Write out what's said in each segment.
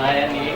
Saya nih.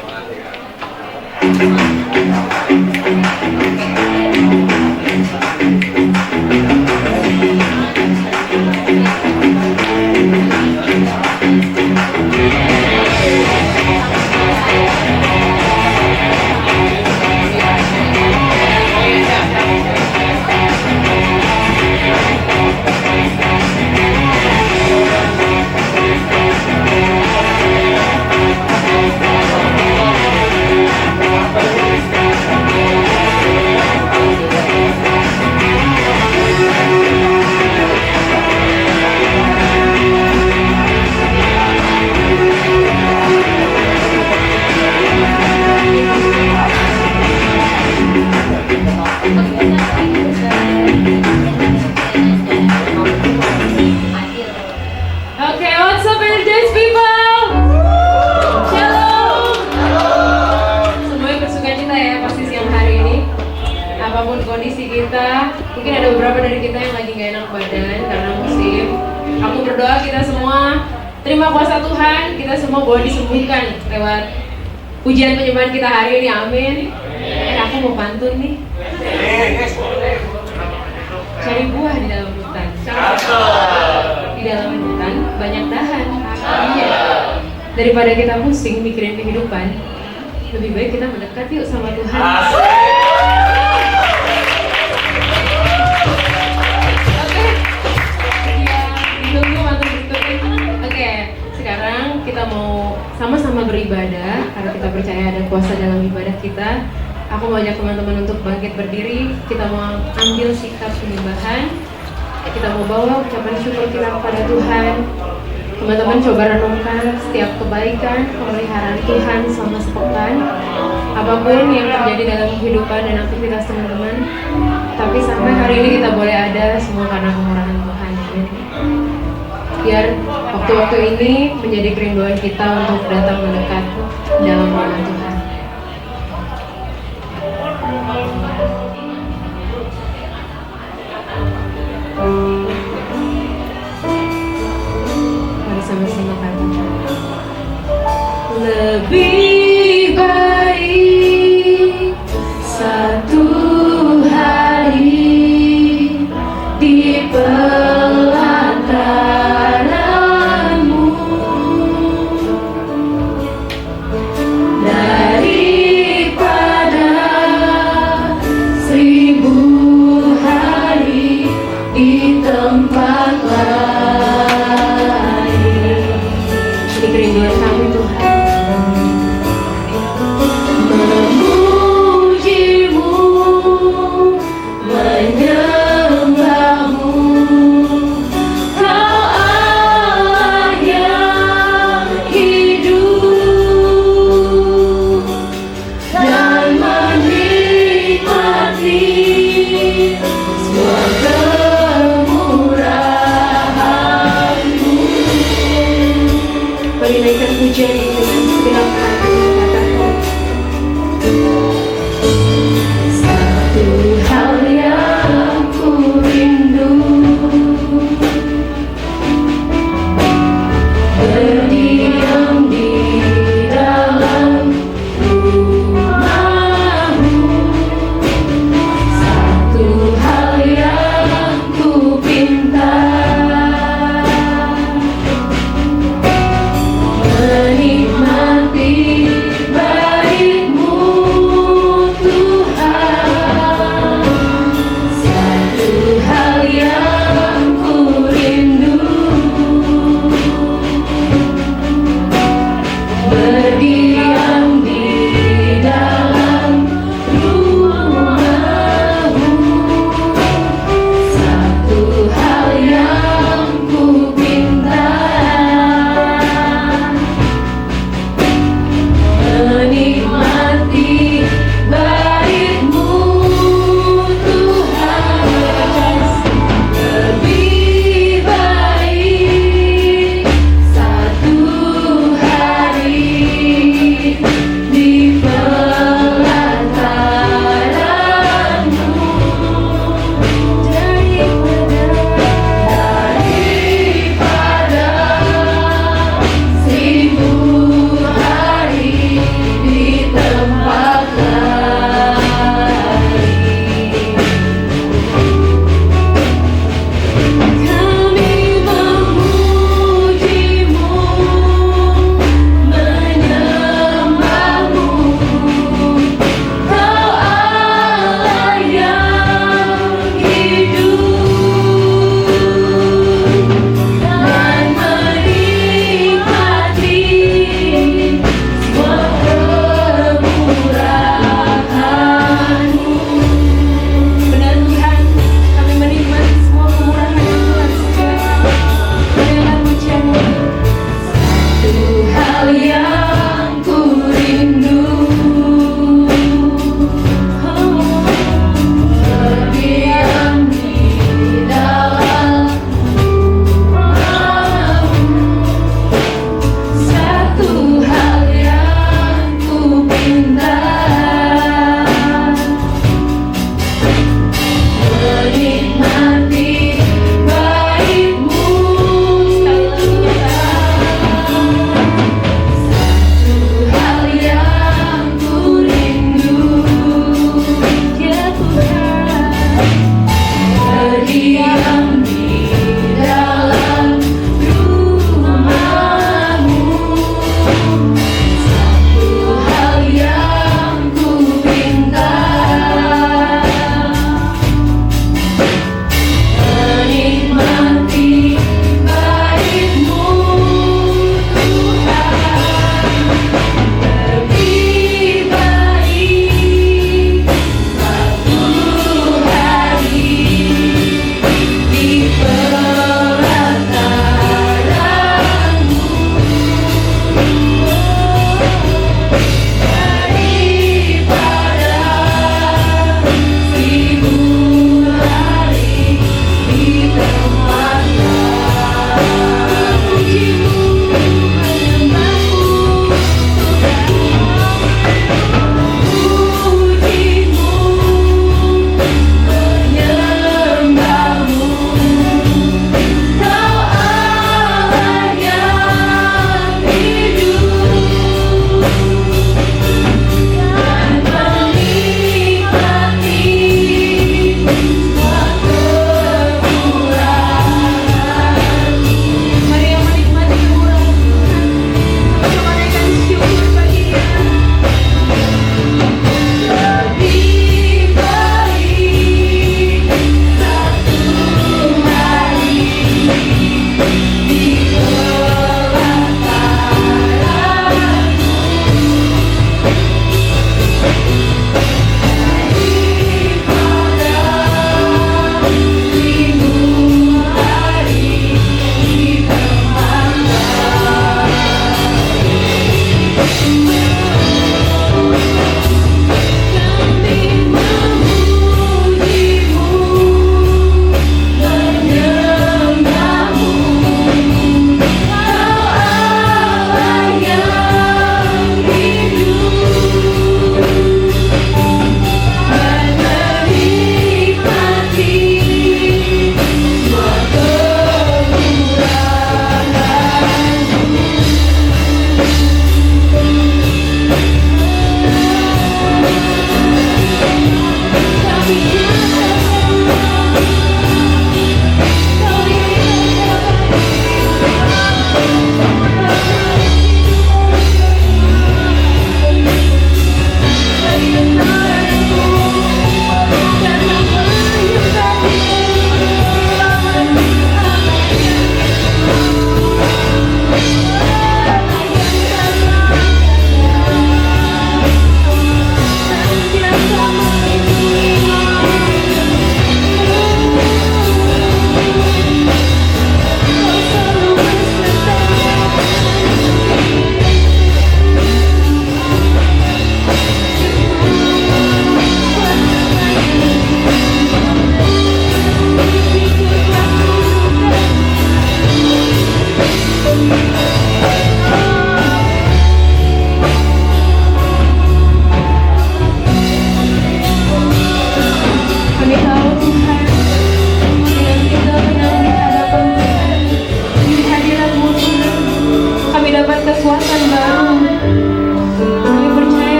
Okay, what's up Energize people? Shalom. Semuanya bersuka cita ya pasti siang hari ini. Apapun kondisi kita, mungkin ada beberapa dari kita yang lagi gak enak badan karena musim. Aku berdoa kita semua terima kuasa Tuhan, kita semua boleh disembuhkan lewat pujian penyembahan kita hari ini, amin. Aku mau pantun nih. Cari buah di dalam hutan. Di dalam hutan banyak dahan. Iya. Daripada kita pusing mikirin kehidupan, lebih baik kita mendekat yuk sama Tuhan. Oke. Ya, ditunggu materi berikutnya. Oke, sekarang kita mau sama-sama beribadah karena kita percaya ada kuasa dalam ibadah kita. Aku mau ajak teman-teman untuk bangkit berdiri. Kita mau ambil sikap penyembahan. Kita mau bawa ucapan syukur kita kepada Tuhan. Teman-teman coba renungkan setiap kebaikan, pemeliharaan Tuhan selama sepekan. Apapun yang terjadi dalam kehidupan dan aktivitas teman-teman. Tapi sampai hari ini kita boleh ada semua karena kemurahan Tuhan. Biar waktu-waktu ini menjadi kerinduan kita untuk datang mendekat dalam nama Tuhan. Mari sama-sama katakan. Lebih baik satu hari di pelataranmu daripada 1000 hari di tempat lain. Ini kerinduan kami Tuhan. Memujimu, menyembahmu, Kau Allah yang hidup, dan menikmati semua kemurahan-Mu. Mari naikkan pujian ini dengan segenap hati, katakan. Satu hal yang ku rindu, berdiam di dalam rumah-Mu. Satu hal yang ku pinta, menikmati baik-Mu Tuhan. Satu hal yang ku rindu, berdiam di dalam rumah-Mu. Satu hal yang ku pinta, menikmati baik-Mu Tuhan. Lebih baik satu hari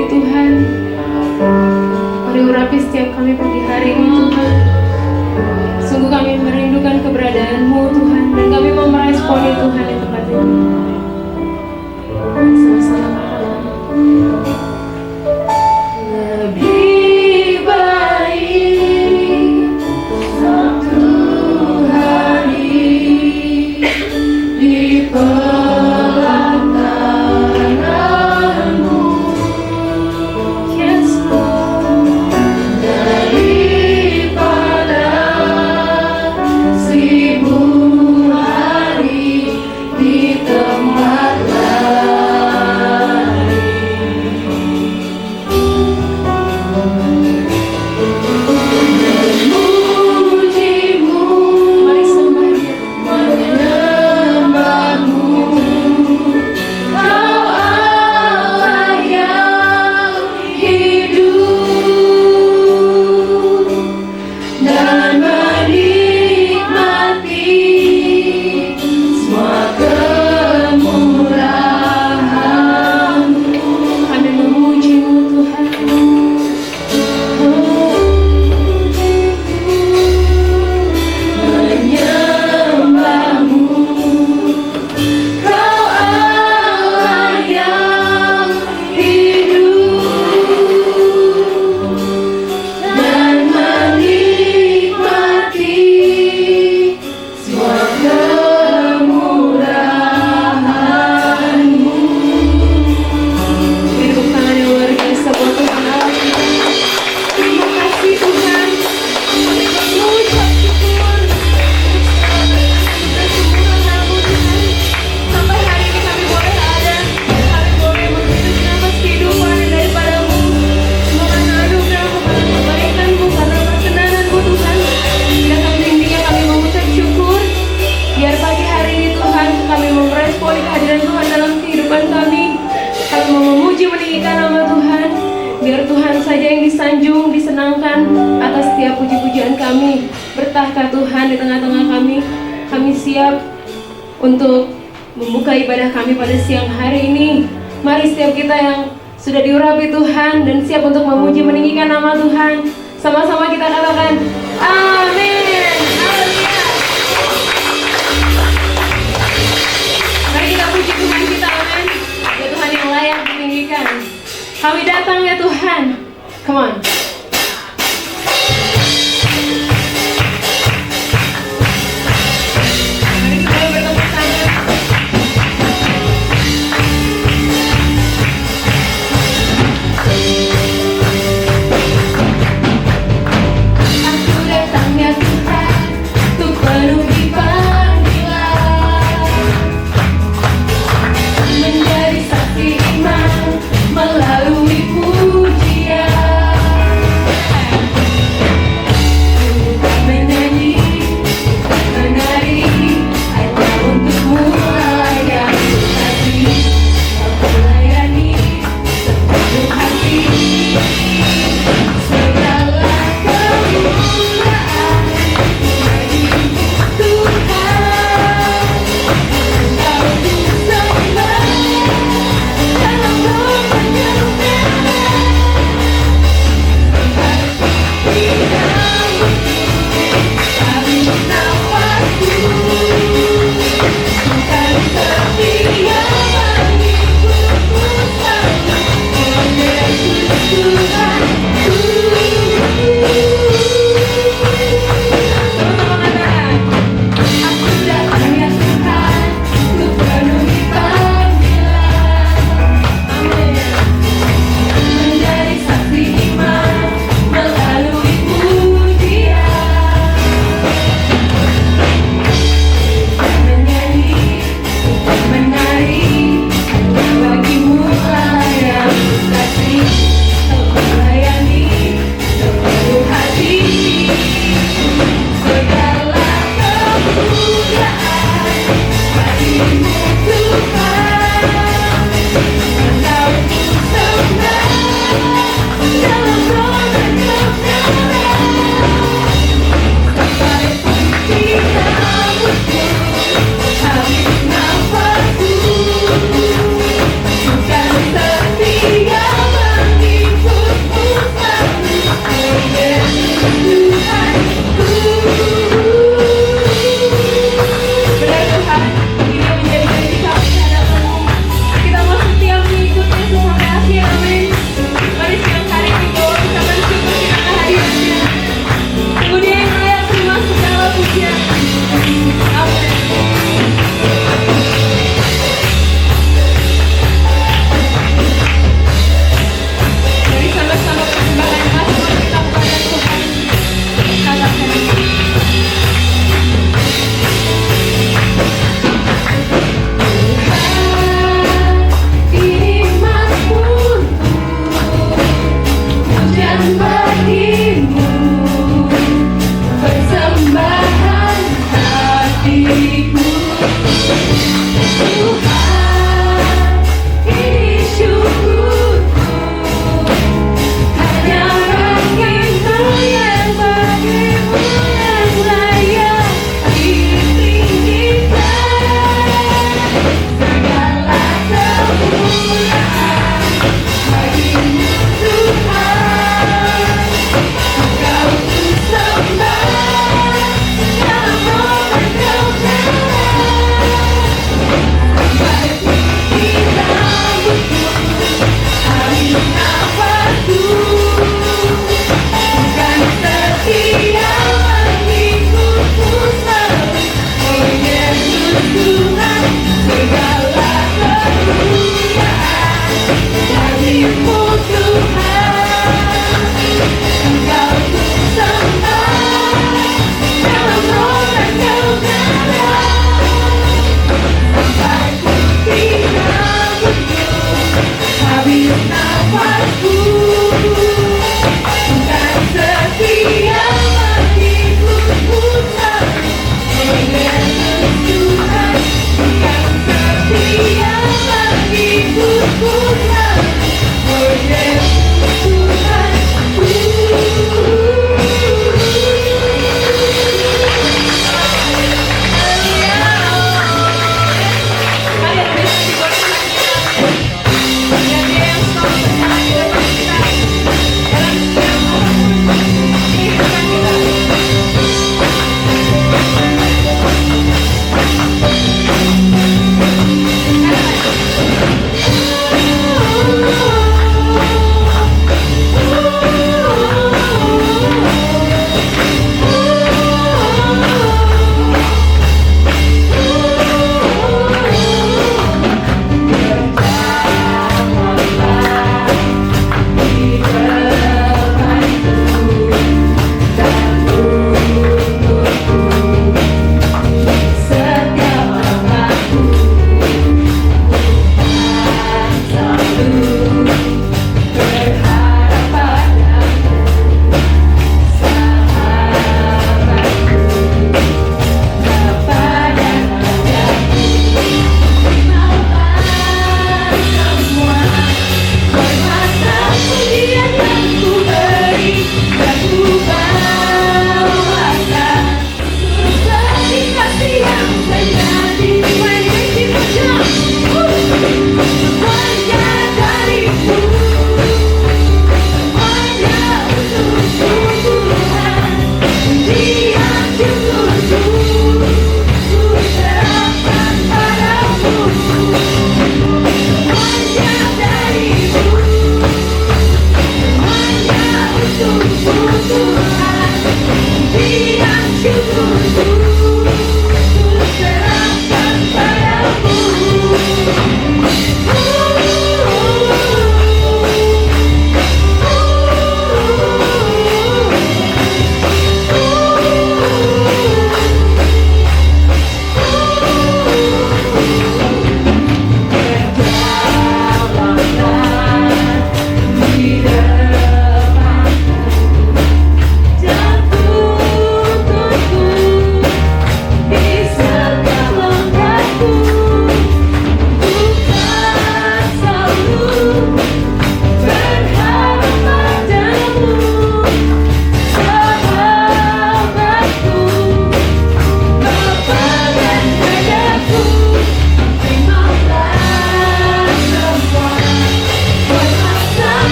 Tuhan. Mari urapi setiap kami pagi hari ini Tuhan. Sungguh kami merindukan keberadaan-Mu Tuhan, dan kami mau meresponi Tuhan di tempat ini. Sama-sama. Lebih baik satu hari di pelataran-Mu, yes Lord, daripada 1000 hari di tempat disanjung, disenangkan atas setiap puji-pujian kami. Bertahta Tuhan di tengah-tengah kami. Kami siap untuk membuka ibadah kami pada siang hari ini. Mari setiap kita yang sudah diurapi Tuhan dan siap untuk memuji meninggikan nama Tuhan, sama-sama kita katakan amin. Haleluya. Mari kita puji Tuhan kita, amin. Ya Tuhan yang layak ditinggikan. Kami datang ya Tuhan. Come on. Mari kita bertepuk tangan. Aku datang ya Tuhan, untuk penuhi panggilan, menjadi saksi iman melalui pujian.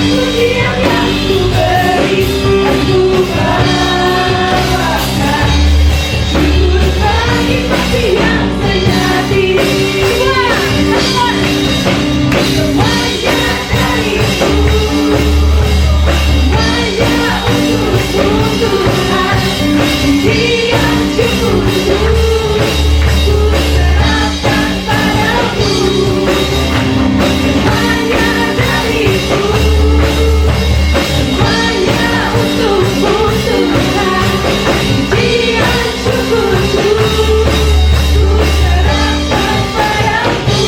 pujian yang ku beri, aku bawakan syukur bagi kasih yang sejati. Semuanya darimu, semuanya untukmu Tuhan, pujian syukurku ku serahkan padamu. Semuanya darimu, semuanya untukmu Tuhan, pujian syukurku ku serahkan padamu.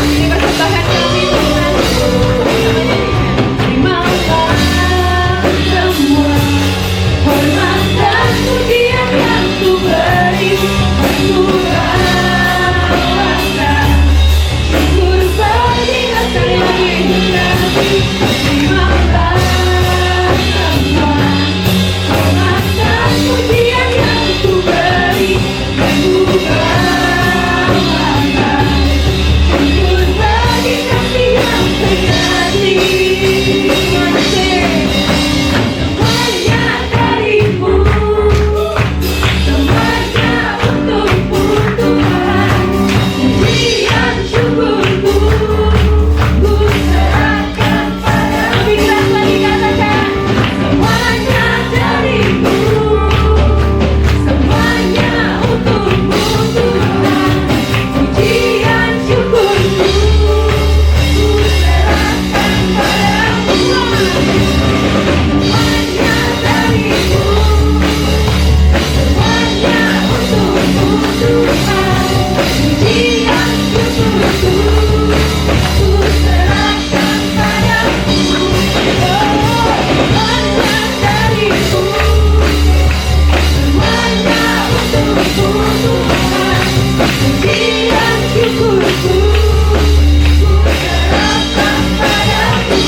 Ini persembahan kami Tuhan. Terimalah semua hormat dan pujian yang ku beri, aku bawakan syukur bagi kasih yang sejati. Terimalah semua hormat dan pujian yang ku beri, aku bawakan syukur bagi kasih yang sejati. Semuanya darimu, semuanya untukmu Tuhan, pujian syukurku ku serahkan padamu. Lebih keras lagi katakan, semuanya darimu, semuanya untukmu Tuhan, pujian syukurku ku serahkan padamu. Semuanya darimu, semuanya untukmu Tuhan, pujian syukurku ku serahkan padamu. Semuanya darimu, semuanya untukmu Tuhan, pujian syukurku ku serahkan padamu.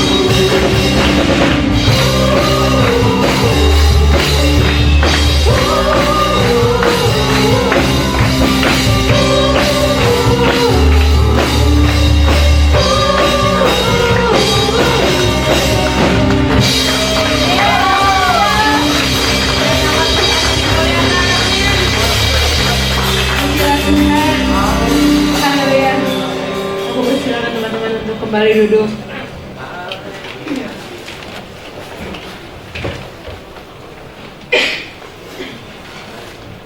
Haleluya. Aku persilakan teman-teman untuk kembali duduk.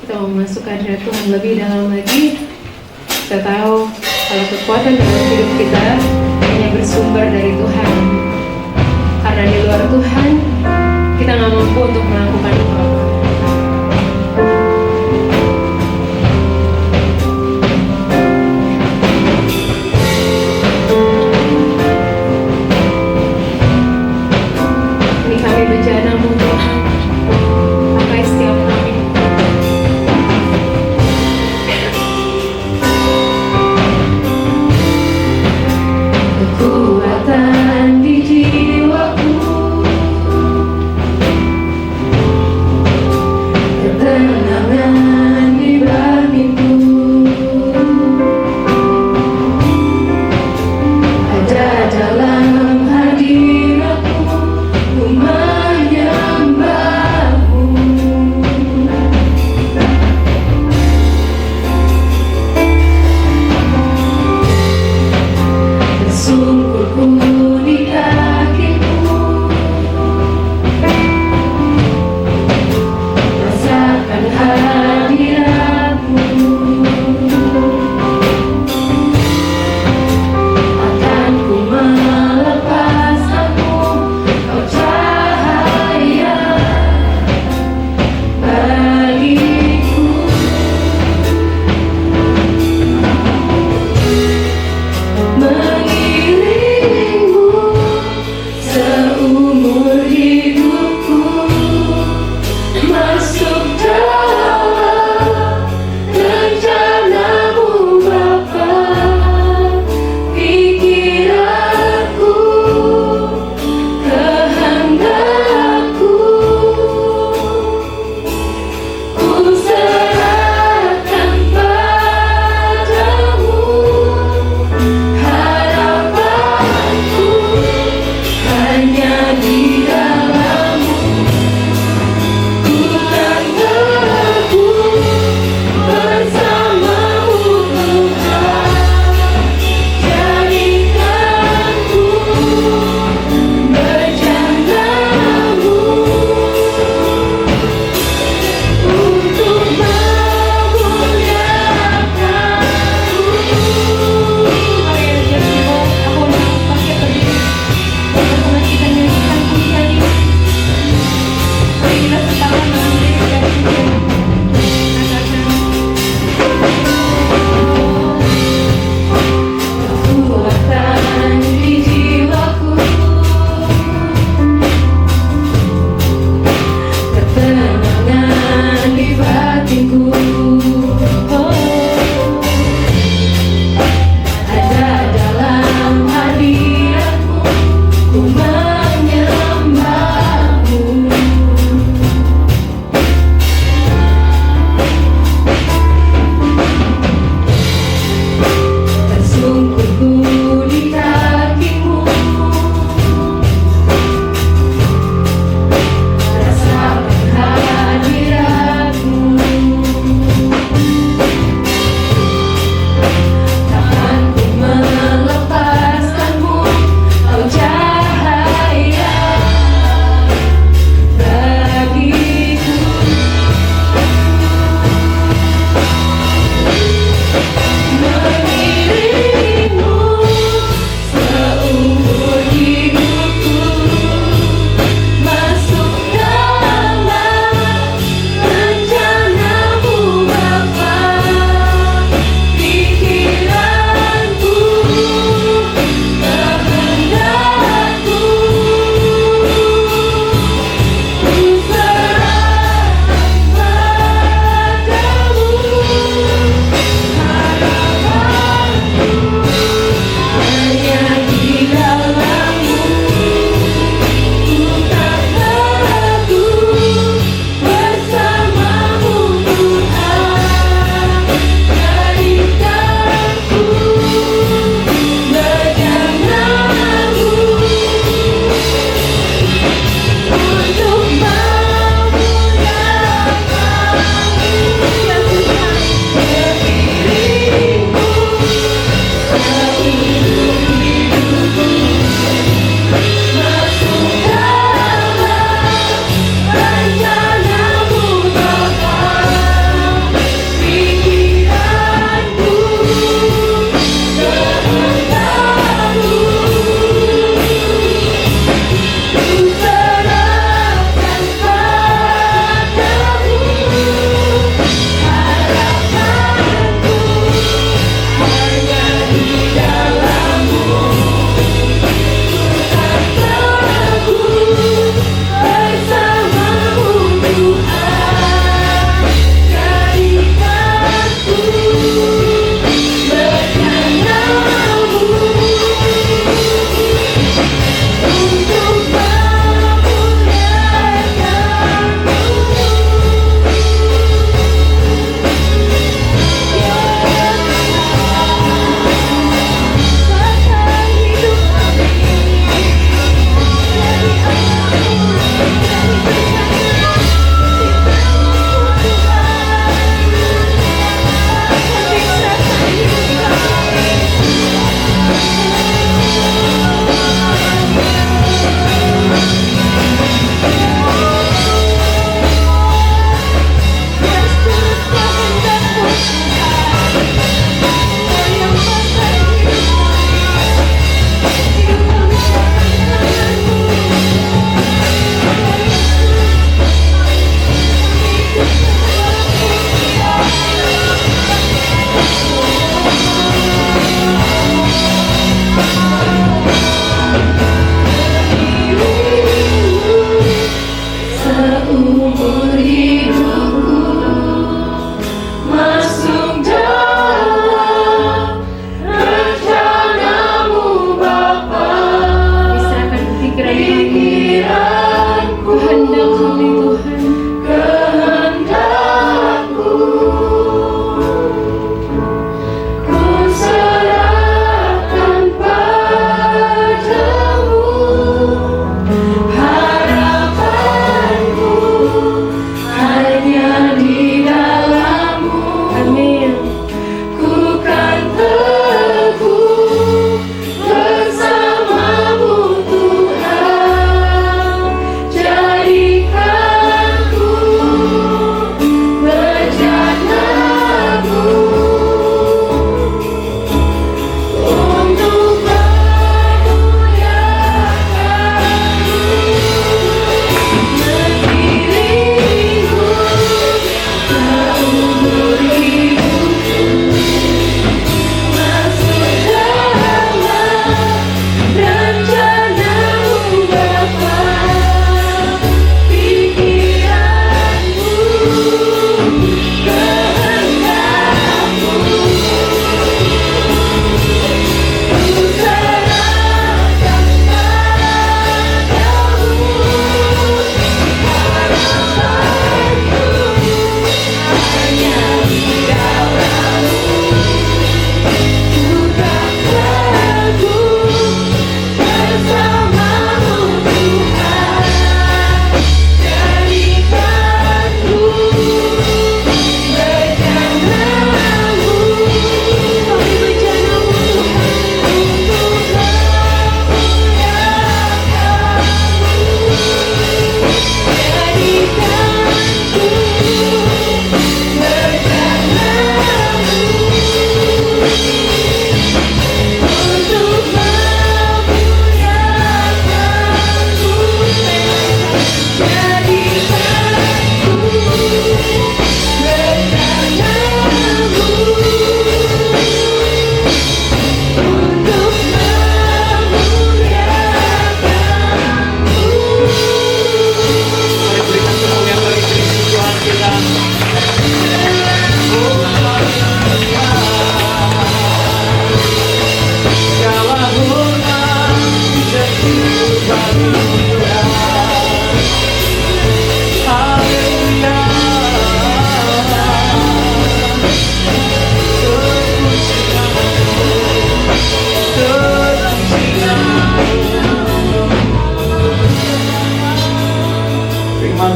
Kita mau masuk ke hadirat Tuhan lebih dalam lagi. Kita tahu kalau kekuatan dalam hidup kita hanya bersumber dari Tuhan. Karena di luar Tuhan kita nggak mampu untuk melakukan apa-apa. Ini kami bejanamu Tuhan, pakai setiap kami. Kekuatan di jiwaku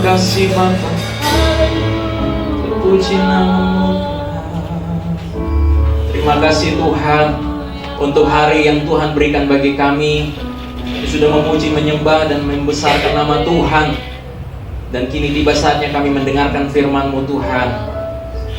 kasih Bapa, terpuji nama-Mu. Terima kasih Tuhan untuk hari yang Tuhan berikan bagi kami, sudah memuji, menyembah, dan membesarkan nama Tuhan. Dan kini tiba saatnya kami mendengarkan firman-Mu Tuhan.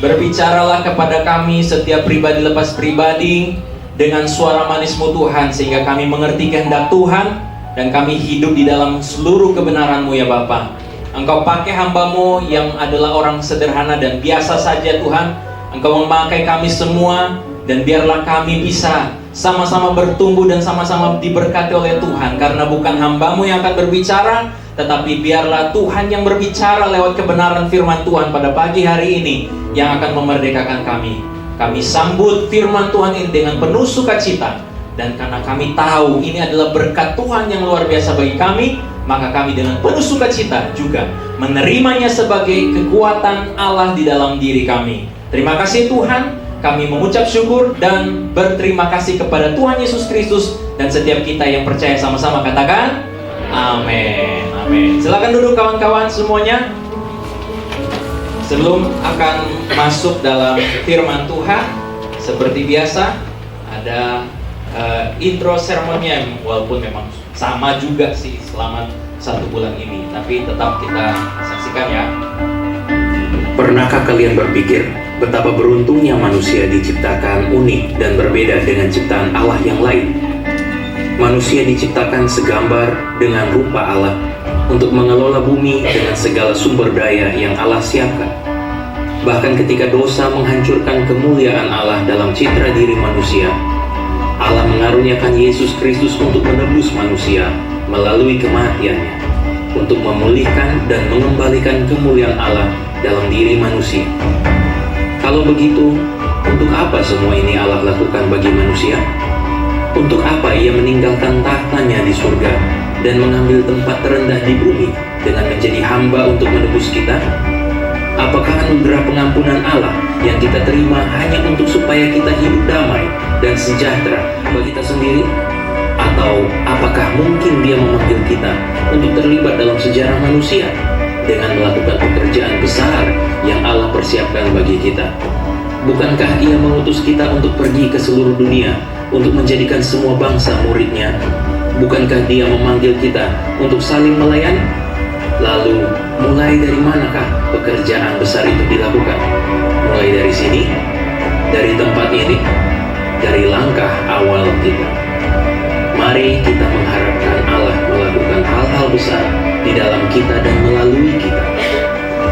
Berbicaralah kepada kami setiap pribadi lepas pribadi dengan suara manis-Mu Tuhan, sehingga kami mengerti kehendak Tuhan dan kami hidup di dalam seluruh kebenaran-Mu ya Bapa. Engkau pakai hamba-Mu yang adalah orang sederhana dan biasa saja Tuhan. Engkau memakai kami semua, dan biarlah kami bisa sama-sama bertumbuh dan sama-sama diberkati oleh Tuhan. Karena bukan hamba-Mu yang akan berbicara, tetapi biarlah Tuhan yang berbicara lewat kebenaran firman Tuhan pada pagi hari ini yang akan memerdekakan kami. Kami sambut firman Tuhan ini dengan penuh sukacita. Dan karena kami tahu ini adalah berkat Tuhan yang luar biasa bagi kami, maka kami dengan penuh sukacita juga menerimanya sebagai kekuatan Allah di dalam diri kami. Terima kasih Tuhan, kami mengucap syukur dan berterima kasih kepada Tuhan Yesus Kristus. Dan setiap kita yang percaya sama-sama katakan amin. Amin. Silakan duduk kawan-kawan semuanya. Sebelum akan masuk dalam firman Tuhan, seperti biasa ada intro sermonnya, walaupun memang sama juga sih selama 1 bulan ini, tapi tetap kita saksikan ya. Pernahkah kalian berpikir betapa beruntungnya manusia diciptakan unik dan berbeda dengan ciptaan Allah yang lain? Manusia diciptakan segambar dengan rupa Allah untuk mengelola bumi dengan segala sumber daya yang Allah siapkan. Bahkan ketika dosa menghancurkan kemuliaan Allah dalam citra diri manusia, Allah mengaruniakan Yesus Kristus untuk menebus manusia melalui kematiannya, untuk memulihkan dan mengembalikan kemuliaan Allah dalam diri manusia. Kalau begitu, untuk apa semua ini Allah lakukan bagi manusia? Untuk apa Ia meninggalkan tahtanya di surga dan mengambil tempat terendah di bumi dengan menjadi hamba untuk menebus kita? Apakah anugerah pengampunan Allah yang kita terima hanya untuk supaya kita hidup damai dan sejahtera bagi kita sendiri? Atau apakah mungkin Dia memanggil kita untuk terlibat dalam sejarah manusia dengan melakukan pekerjaan besar yang Allah persiapkan bagi kita? Bukankah Ia mengutus kita untuk pergi ke seluruh dunia untuk menjadikan semua bangsa murid-Nya? Bukankah Dia memanggil kita untuk saling melayani? Lalu, mulai dari manakah pekerjaan besar itu dilakukan? Mulai dari sini, dari tempat ini, dari langkah awal kita. Mari kita mengharapkan Allah melakukan hal-hal besar di dalam kita dan melalui kita.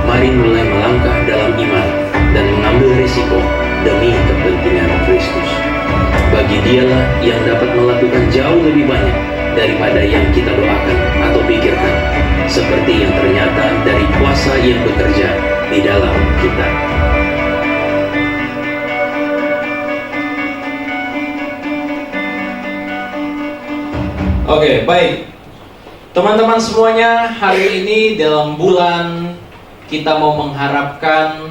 Mari mulai melangkah dalam iman dan mengambil risiko demi kepentingan Kristus. Bagi Dialah yang dapat melakukan jauh lebih banyak daripada yang kita doakan atau pikirkan, seperti yang ternyata dari kuasa yang bekerja di dalam kita. Oke, baik. Teman-teman semuanya, hari ini dalam bulan kita mau mengharapkan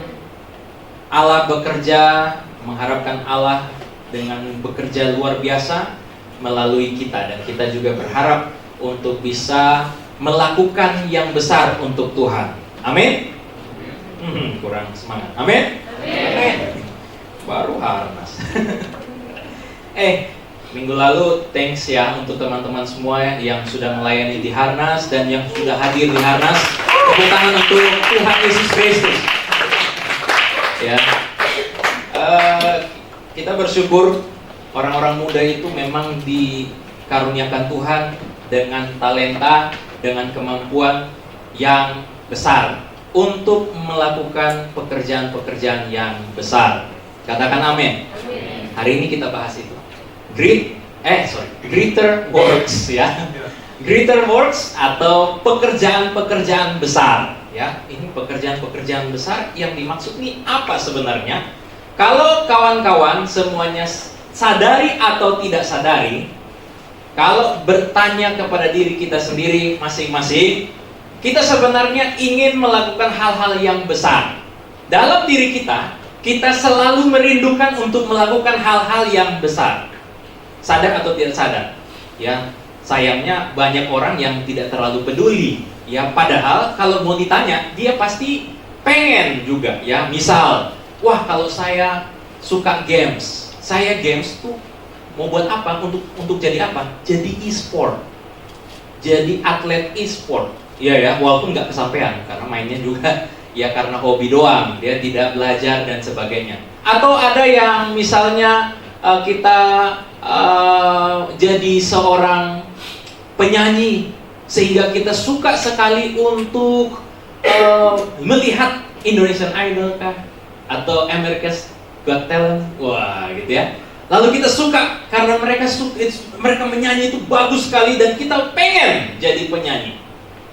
Allah bekerja, mengharapkan Allah dengan bekerja luar biasa melalui kita. Dan kita juga berharap untuk bisa melakukan yang besar untuk Tuhan. Amin? Kurang semangat. Amin? Amin. Baru harnas. Minggu lalu thanks ya untuk teman-teman semua yang sudah melayani di Harnas dan yang sudah hadir di Harnas. Tepuk tangan untuk Tuhan Yesus Kristus. Ya, kita bersyukur orang-orang muda itu memang dikaruniakan Tuhan dengan talenta, dengan kemampuan yang besar untuk melakukan pekerjaan-pekerjaan yang besar. Katakan amin. Hari ini kita bahas itu. Greater works ya. Greater works atau pekerjaan-pekerjaan besar ya. Ini pekerjaan-pekerjaan besar yang dimaksud ini apa sebenarnya? Kalau kawan-kawan semuanya sadari atau tidak sadari, kalau bertanya kepada diri kita sendiri masing-masing, kita sebenarnya ingin melakukan hal-hal yang besar. Dalam diri kita, kita selalu merindukan untuk melakukan hal-hal yang besar. Sadar atau tidak sadar? Ya, sayangnya banyak orang yang tidak terlalu peduli Ya, padahal kalau mau ditanya, dia pasti pengen juga ya. Misal, wah kalau saya suka games, saya games tuh mau buat apa? Untuk jadi apa? Jadi e-sport. Jadi atlet e-sport. Iya ya, walaupun nggak kesampaian karena mainnya juga ya karena hobi doang, dia tidak belajar dan sebagainya. Atau ada yang misalnya kita jadi seorang penyanyi sehingga kita suka sekali untuk melihat Indonesian Idol kah atau America's Got Talent, wah gitu ya. Lalu kita suka karena mereka menyanyi itu bagus sekali dan kita pengen jadi penyanyi,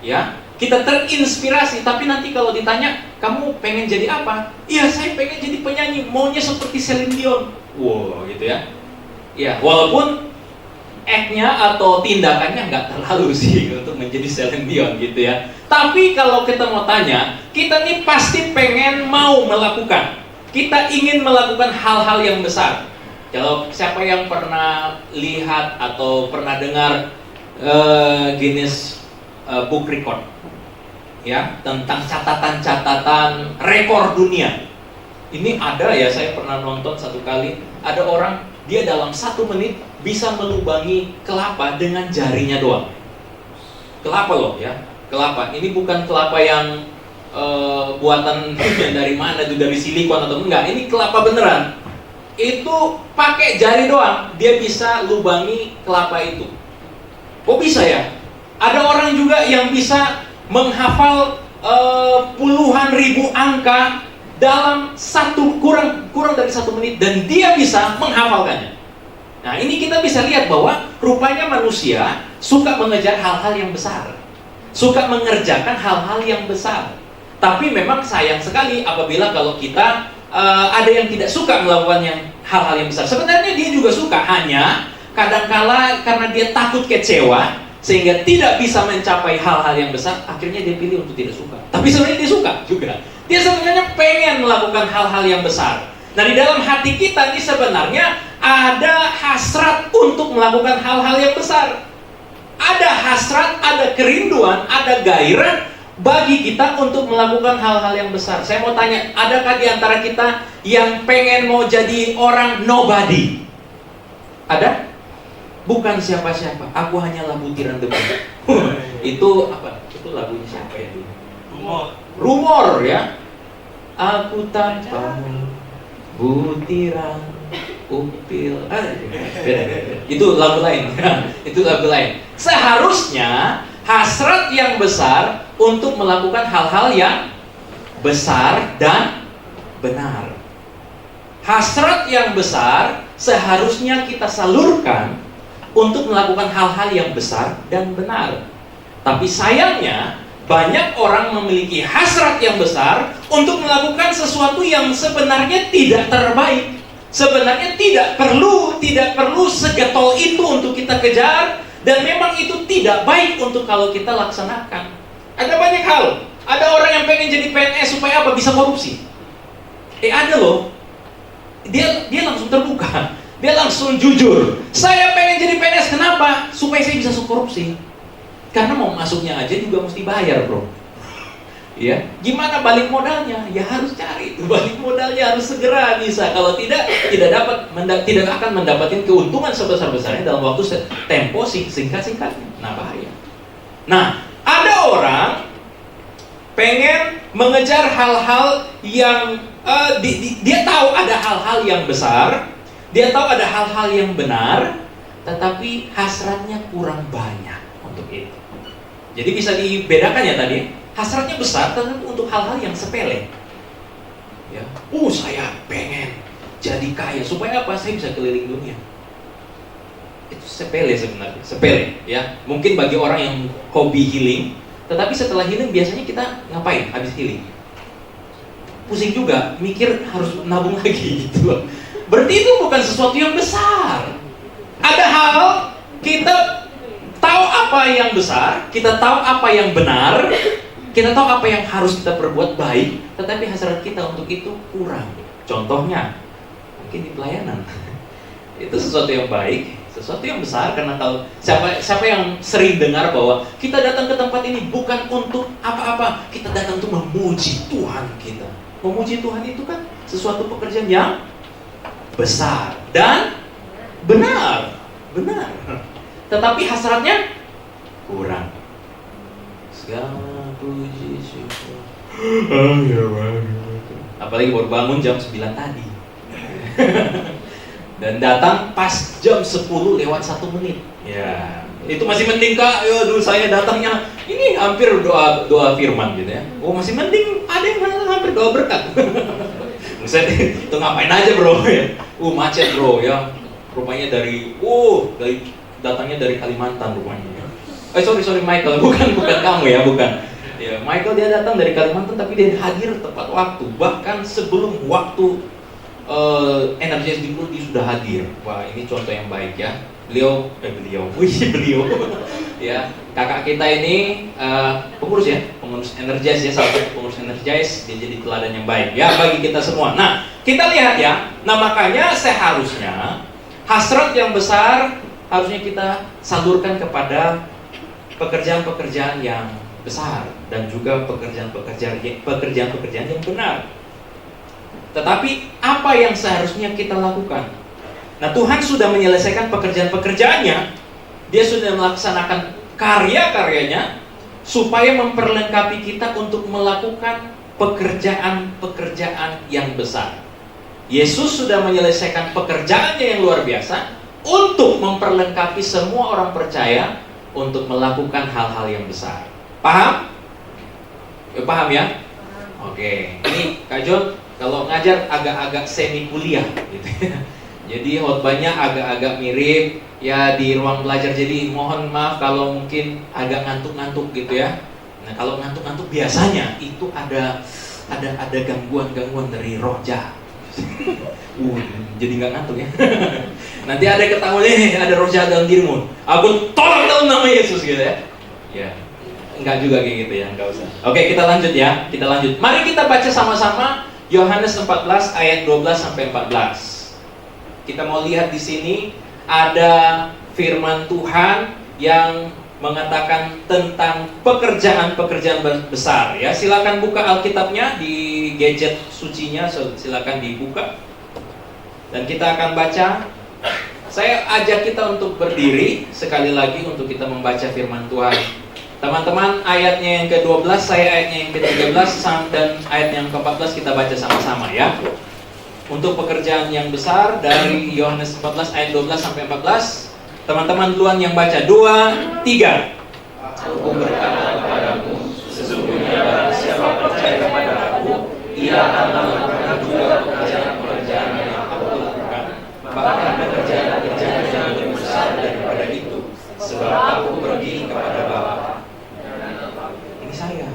ya. Kita terinspirasi, tapi nanti kalau ditanya, kamu pengen jadi apa? Iya, saya pengen jadi penyanyi, maunya seperti Celine Dion. Wow, gitu ya. Ya, walaupun act-nya atau tindakannya nggak terlalu sih untuk menjadi Celine Dion gitu ya. Tapi kalau kita mau tanya, kita nih pasti pengen mau melakukan. Kita ingin melakukan hal-hal yang besar. Kalau siapa yang pernah lihat atau pernah dengar Guinness Book Record, ya, tentang catatan-catatan rekor dunia. Ini ada ya, saya pernah nonton satu kali, ada orang dia dalam 1 menit bisa melubangi kelapa dengan jarinya doang. Kelapa loh ya, kelapa. Ini bukan kelapa yang buatan dari mana itu, dari silikon atau enggak. Ini kelapa beneran. Itu pakai jari doang, dia bisa lubangi kelapa itu. Kok bisa ya? Ada orang juga yang bisa menghafal puluhan ribu angka dalam kurang dari 1 menit dan dia bisa menghafalkannya. Nah, ini kita bisa lihat bahwa rupanya manusia suka mengejar hal-hal yang besar, suka mengerjakan hal-hal yang besar. Tapi memang sayang sekali apabila kalau kita ada yang tidak suka melakukan hal-hal yang besar. Sebenarnya dia juga suka, hanya kadangkala karena dia takut kecewa sehingga tidak bisa mencapai hal-hal yang besar, akhirnya dia pilih untuk tidak suka. Tapi sebenarnya dia suka juga. Dia sebenarnya pengen melakukan hal-hal yang besar. Nah, di dalam hati kita ini sebenarnya ada hasrat untuk melakukan hal-hal yang besar. Ada hasrat, ada kerinduan, ada gairah bagi kita untuk melakukan hal-hal yang besar. Saya mau tanya, adakah di antara kita yang pengen mau jadi orang nobody? Ada? Bukan siapa-siapa, aku hanyalah butiran debu. Itu apa? Itu lagunya siapa ya? Rumor ya. Aku tanpamu butiran upil. Beda. Itu lagu lain. Itu lagu lain. Seharusnya hasrat yang besar untuk melakukan hal-hal yang besar dan benar. Hasrat yang besar seharusnya kita salurkan untuk melakukan hal-hal yang besar dan benar. Tapi sayangnya banyak orang memiliki hasrat yang besar untuk melakukan sesuatu yang sebenarnya tidak terbaik. Sebenarnya tidak perlu segetol itu untuk kita kejar, dan memang itu tidak baik untuk kalau kita laksanakan. Ada banyak hal. Ada orang yang pengen jadi PNS supaya apa? Bisa korupsi. Ada loh. Dia langsung terbuka. Dia langsung jujur. Saya pengen jadi PNS, kenapa? Supaya saya bisa korupsi. Karena mau masuknya aja juga mesti bayar, bro. Ya, gimana balik modalnya? Ya harus cari itu balik modalnya, harus segera bisa. Kalau tidak akan mendapatkan keuntungan sebesar-besarnya dalam waktu tempo singkat-singkatnya. Nah, bahaya. Nah, ada orang pengen mengejar hal-hal yang dia tahu ada hal-hal yang besar, dia tahu ada hal-hal yang benar, tetapi hasratnya kurang banyak untuk itu. Jadi bisa dibedakan ya tadi, hasratnya besar tetapi untuk hal-hal yang sepele. Ya, saya pengen jadi kaya supaya apa? Saya bisa keliling dunia. Itu sepele sebenarnya, sepele ya. Mungkin bagi orang yang hobi healing, tetapi setelah healing biasanya kita ngapain habis healing? Pusing juga, mikir harus nabung lagi gitu loh. Berarti itu bukan sesuatu yang besar. Ada hal kita tahu apa yang besar, kita tahu apa yang benar, kita tahu apa yang harus kita perbuat baik, tetapi hasrat kita untuk itu kurang. Contohnya, mungkin di pelayanan. Itu sesuatu yang baik, Sesuatu yang besar, karena kalau siapa yang sering dengar bahwa kita datang ke tempat ini bukan untuk apa-apa, kita datang untuk memuji Tuhan kita. Memuji Tuhan itu kan sesuatu pekerjaan yang besar dan benar. Tetapi hasratnya kurang. Segala puji syukur. Apalagi baru bangun jam 9 tadi. Dan datang pas jam 10 lewat 1 menit. Ya, itu masih mending Kak. Ya, dulu saya datangnya ini hampir doa firman gitu ya. Oh, masih mending ada yang hampir doa berkat. Buset, itu ngapain aja bro ya. Macet bro ya. Rupanya dari datangnya dari Kalimantan rupanya. Sorry Michael, bukan kamu ya, bukan. Ya, Michael dia datang dari Kalimantan tapi dia hadir tepat waktu, bahkan sebelum waktu Energize Dikbud dia sudah hadir. Wah, ini contoh yang baik ya. Beliau ya, kakak kita ini pengurus Energize ya, salah satu pengurus Energize, dia jadi teladan yang baik ya bagi kita semua. Nah, kita lihat ya. Nah, makanya seharusnya hasrat yang besar harusnya kita salurkan kepada pekerjaan-pekerjaan yang besar dan juga pekerjaan-pekerjaan yang benar. Tetapi apa yang seharusnya kita lakukan? Nah, Tuhan sudah menyelesaikan pekerjaan-pekerjaannya. Dia sudah melaksanakan karya-karyanya supaya memperlengkapi kita untuk melakukan pekerjaan-pekerjaan yang besar. Yesus sudah menyelesaikan pekerjaannya yang luar biasa untuk memperlengkapi semua orang percaya untuk melakukan hal-hal yang besar. Paham? Paham ya? Oke. Ini Kak John kalau ngajar agak-agak semi kuliah gitu ya. Jadi khotbahnya agak-agak mirip ya di ruang belajar. Jadi mohon maaf kalau mungkin agak ngantuk-ngantuk gitu ya. Nah, kalau ngantuk-ngantuk biasanya itu ada gangguan-gangguan dari roh jahat. Jadi nggak ngantuk ya. Nanti ada ketahuan ada roh jahat dalam dirimu. Aku tolong dalam nama Yesus gitu ya. Ya. Enggak juga kayak gitu ya, enggak usah. Oke, kita lanjut ya. Kita lanjut. Mari kita baca sama-sama Yohanes 14 ayat 12 sampai 14. Kita mau lihat di sini ada firman Tuhan yang mengatakan tentang pekerjaan-pekerjaan besar ya. Silakan buka Alkitabnya di gadget sucinya, silakan dibuka. Dan kita akan baca. Saya ajak kita untuk berdiri sekali lagi untuk kita membaca firman Tuhan. Teman-teman, ayatnya yang ke-12, saya ayatnya yang ke-13 dan ayat yang ke-14 kita baca sama-sama ya. Untuk pekerjaan yang besar dari Yohanes 14 ayat 12 sampai 14. Teman-teman duluan yang baca. 2, 3. Aku berkata kepadamu, sesungguhnya barang siapa percaya kepada aku, ia akan melakukan juga pekerjaan-pekerjaan yang aku lakukan, bahkan pekerjaan-pekerjaan yang lebih besar daripada itu, sebab aku pergi kepada Bapa. Saya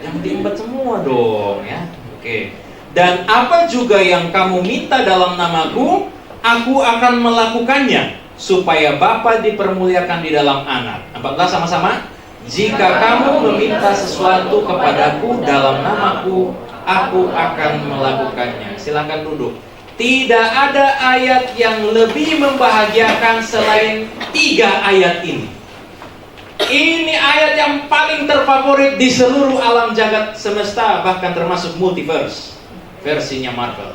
yang diembat semua dong ya. Oke. Dan apa juga yang kamu minta dalam namaku, aku akan melakukannya supaya Bapa dipermuliakan di dalam Anak. 14 sama-sama. Jika kamu meminta sesuatu kepadaku dalam namaku, aku akan melakukannya. Silakan duduk. Tidak ada ayat yang lebih membahagiakan selain 3 ayat ini. Ini ayat yang paling terfavorit di seluruh alam jagat semesta, bahkan termasuk multiverse versinya Marvel.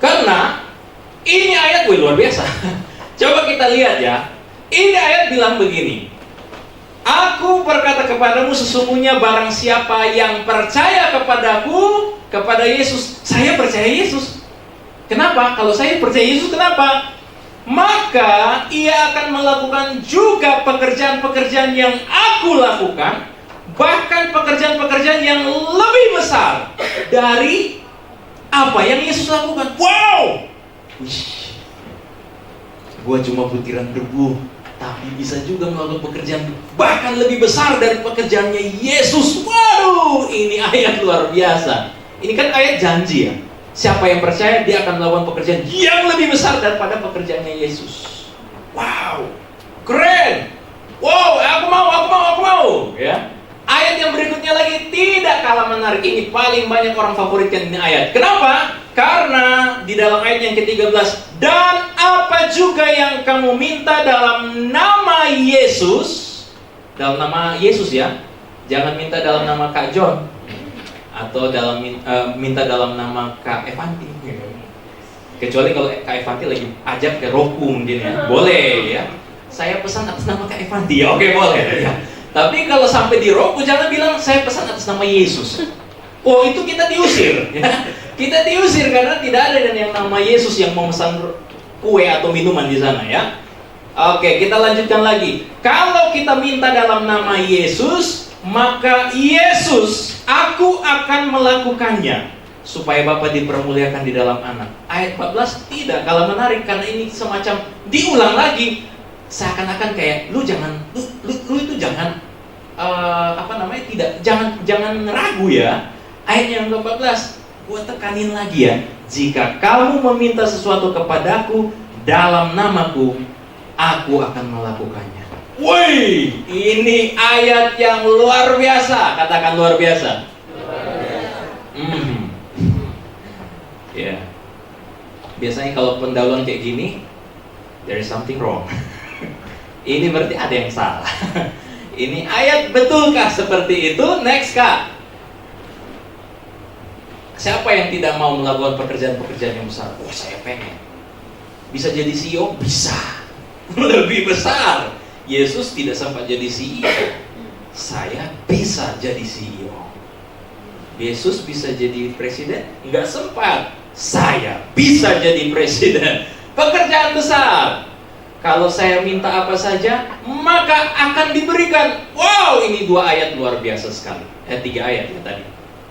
Karena ini ayat luar biasa. Coba kita lihat ya. Ini ayat bilang begini. Aku berkata kepadamu, sesungguhnya barang siapa yang percaya kepadaku, kepada Yesus, saya percaya Yesus. Kenapa? Kalau saya percaya Yesus, kenapa? Maka ia akan melakukan juga pekerjaan-pekerjaan yang aku lakukan, bahkan pekerjaan-pekerjaan yang lebih besar dari apa yang Yesus lakukan. Wow! Gua cuma butiran debu, tapi bisa juga melakukan pekerjaan bahkan lebih besar dari pekerjaannya Yesus. Waduh, ini ayat luar biasa. Ini kan ayat janji ya. Siapa yang percaya, dia akan melakukan pekerjaan yang lebih besar daripada pekerjaannya Yesus. Wow, keren. Wow, aku mau. Ya. Ayat yang berikutnya lagi tidak kalah menarik. Ini paling banyak orang favoritkan ini ayat. Kenapa? Karena di dalam ayat yang ke-13, dan apa juga yang kamu minta dalam nama Yesus, dalam nama Yesus ya, jangan minta dalam nama Kak John, atau minta dalam nama Kak Evanti. Kecuali kalau Kak Evanti lagi ajak ke Roku mungkin ya, boleh ya. Saya pesan atas nama Kak Evanti, ya oke boleh ya. Tapi kalau sampai di Roku jangan bilang saya pesan atas nama Yesus. Oh itu kita diusir ya. Kita diusir karena tidak ada dan yang nama Yesus yang mau pesan kue atau minuman di sana ya. Oke, kita lanjutkan lagi. Kalau kita minta dalam nama Yesus, maka Yesus, aku akan melakukannya supaya Bapa dipermuliakan di dalam anak. Ayat 14 tidak kalah menarik karena ini semacam diulang lagi. Seakan-akan kayak lu itu jangan jangan ragu ya. Ayat yang ke-14, gua tekanin lagi ya. Jika kamu meminta sesuatu kepadaku dalam namaku, aku akan melakukannya. Woi, ini ayat yang luar biasa. Katakan luar biasa. Ya. Biasanya kalau pendahuluan kayak gini, there is something wrong. Ini berarti ada yang salah. Ini ayat betulkah seperti itu? Next Kak. Siapa yang tidak mau melakukan pekerjaan-pekerjaan yang besar? Oh saya pengen. Bisa jadi CEO? Bisa. Lebih besar. Yesus tidak sempat jadi CEO. Saya bisa jadi CEO. Yesus bisa jadi presiden? Enggak sempat. Saya bisa jadi presiden. Pekerjaan besar. Kalau saya minta apa saja, maka akan diberikan. Wow, ini 2 ayat luar biasa sekali. 3 ayat ya tadi.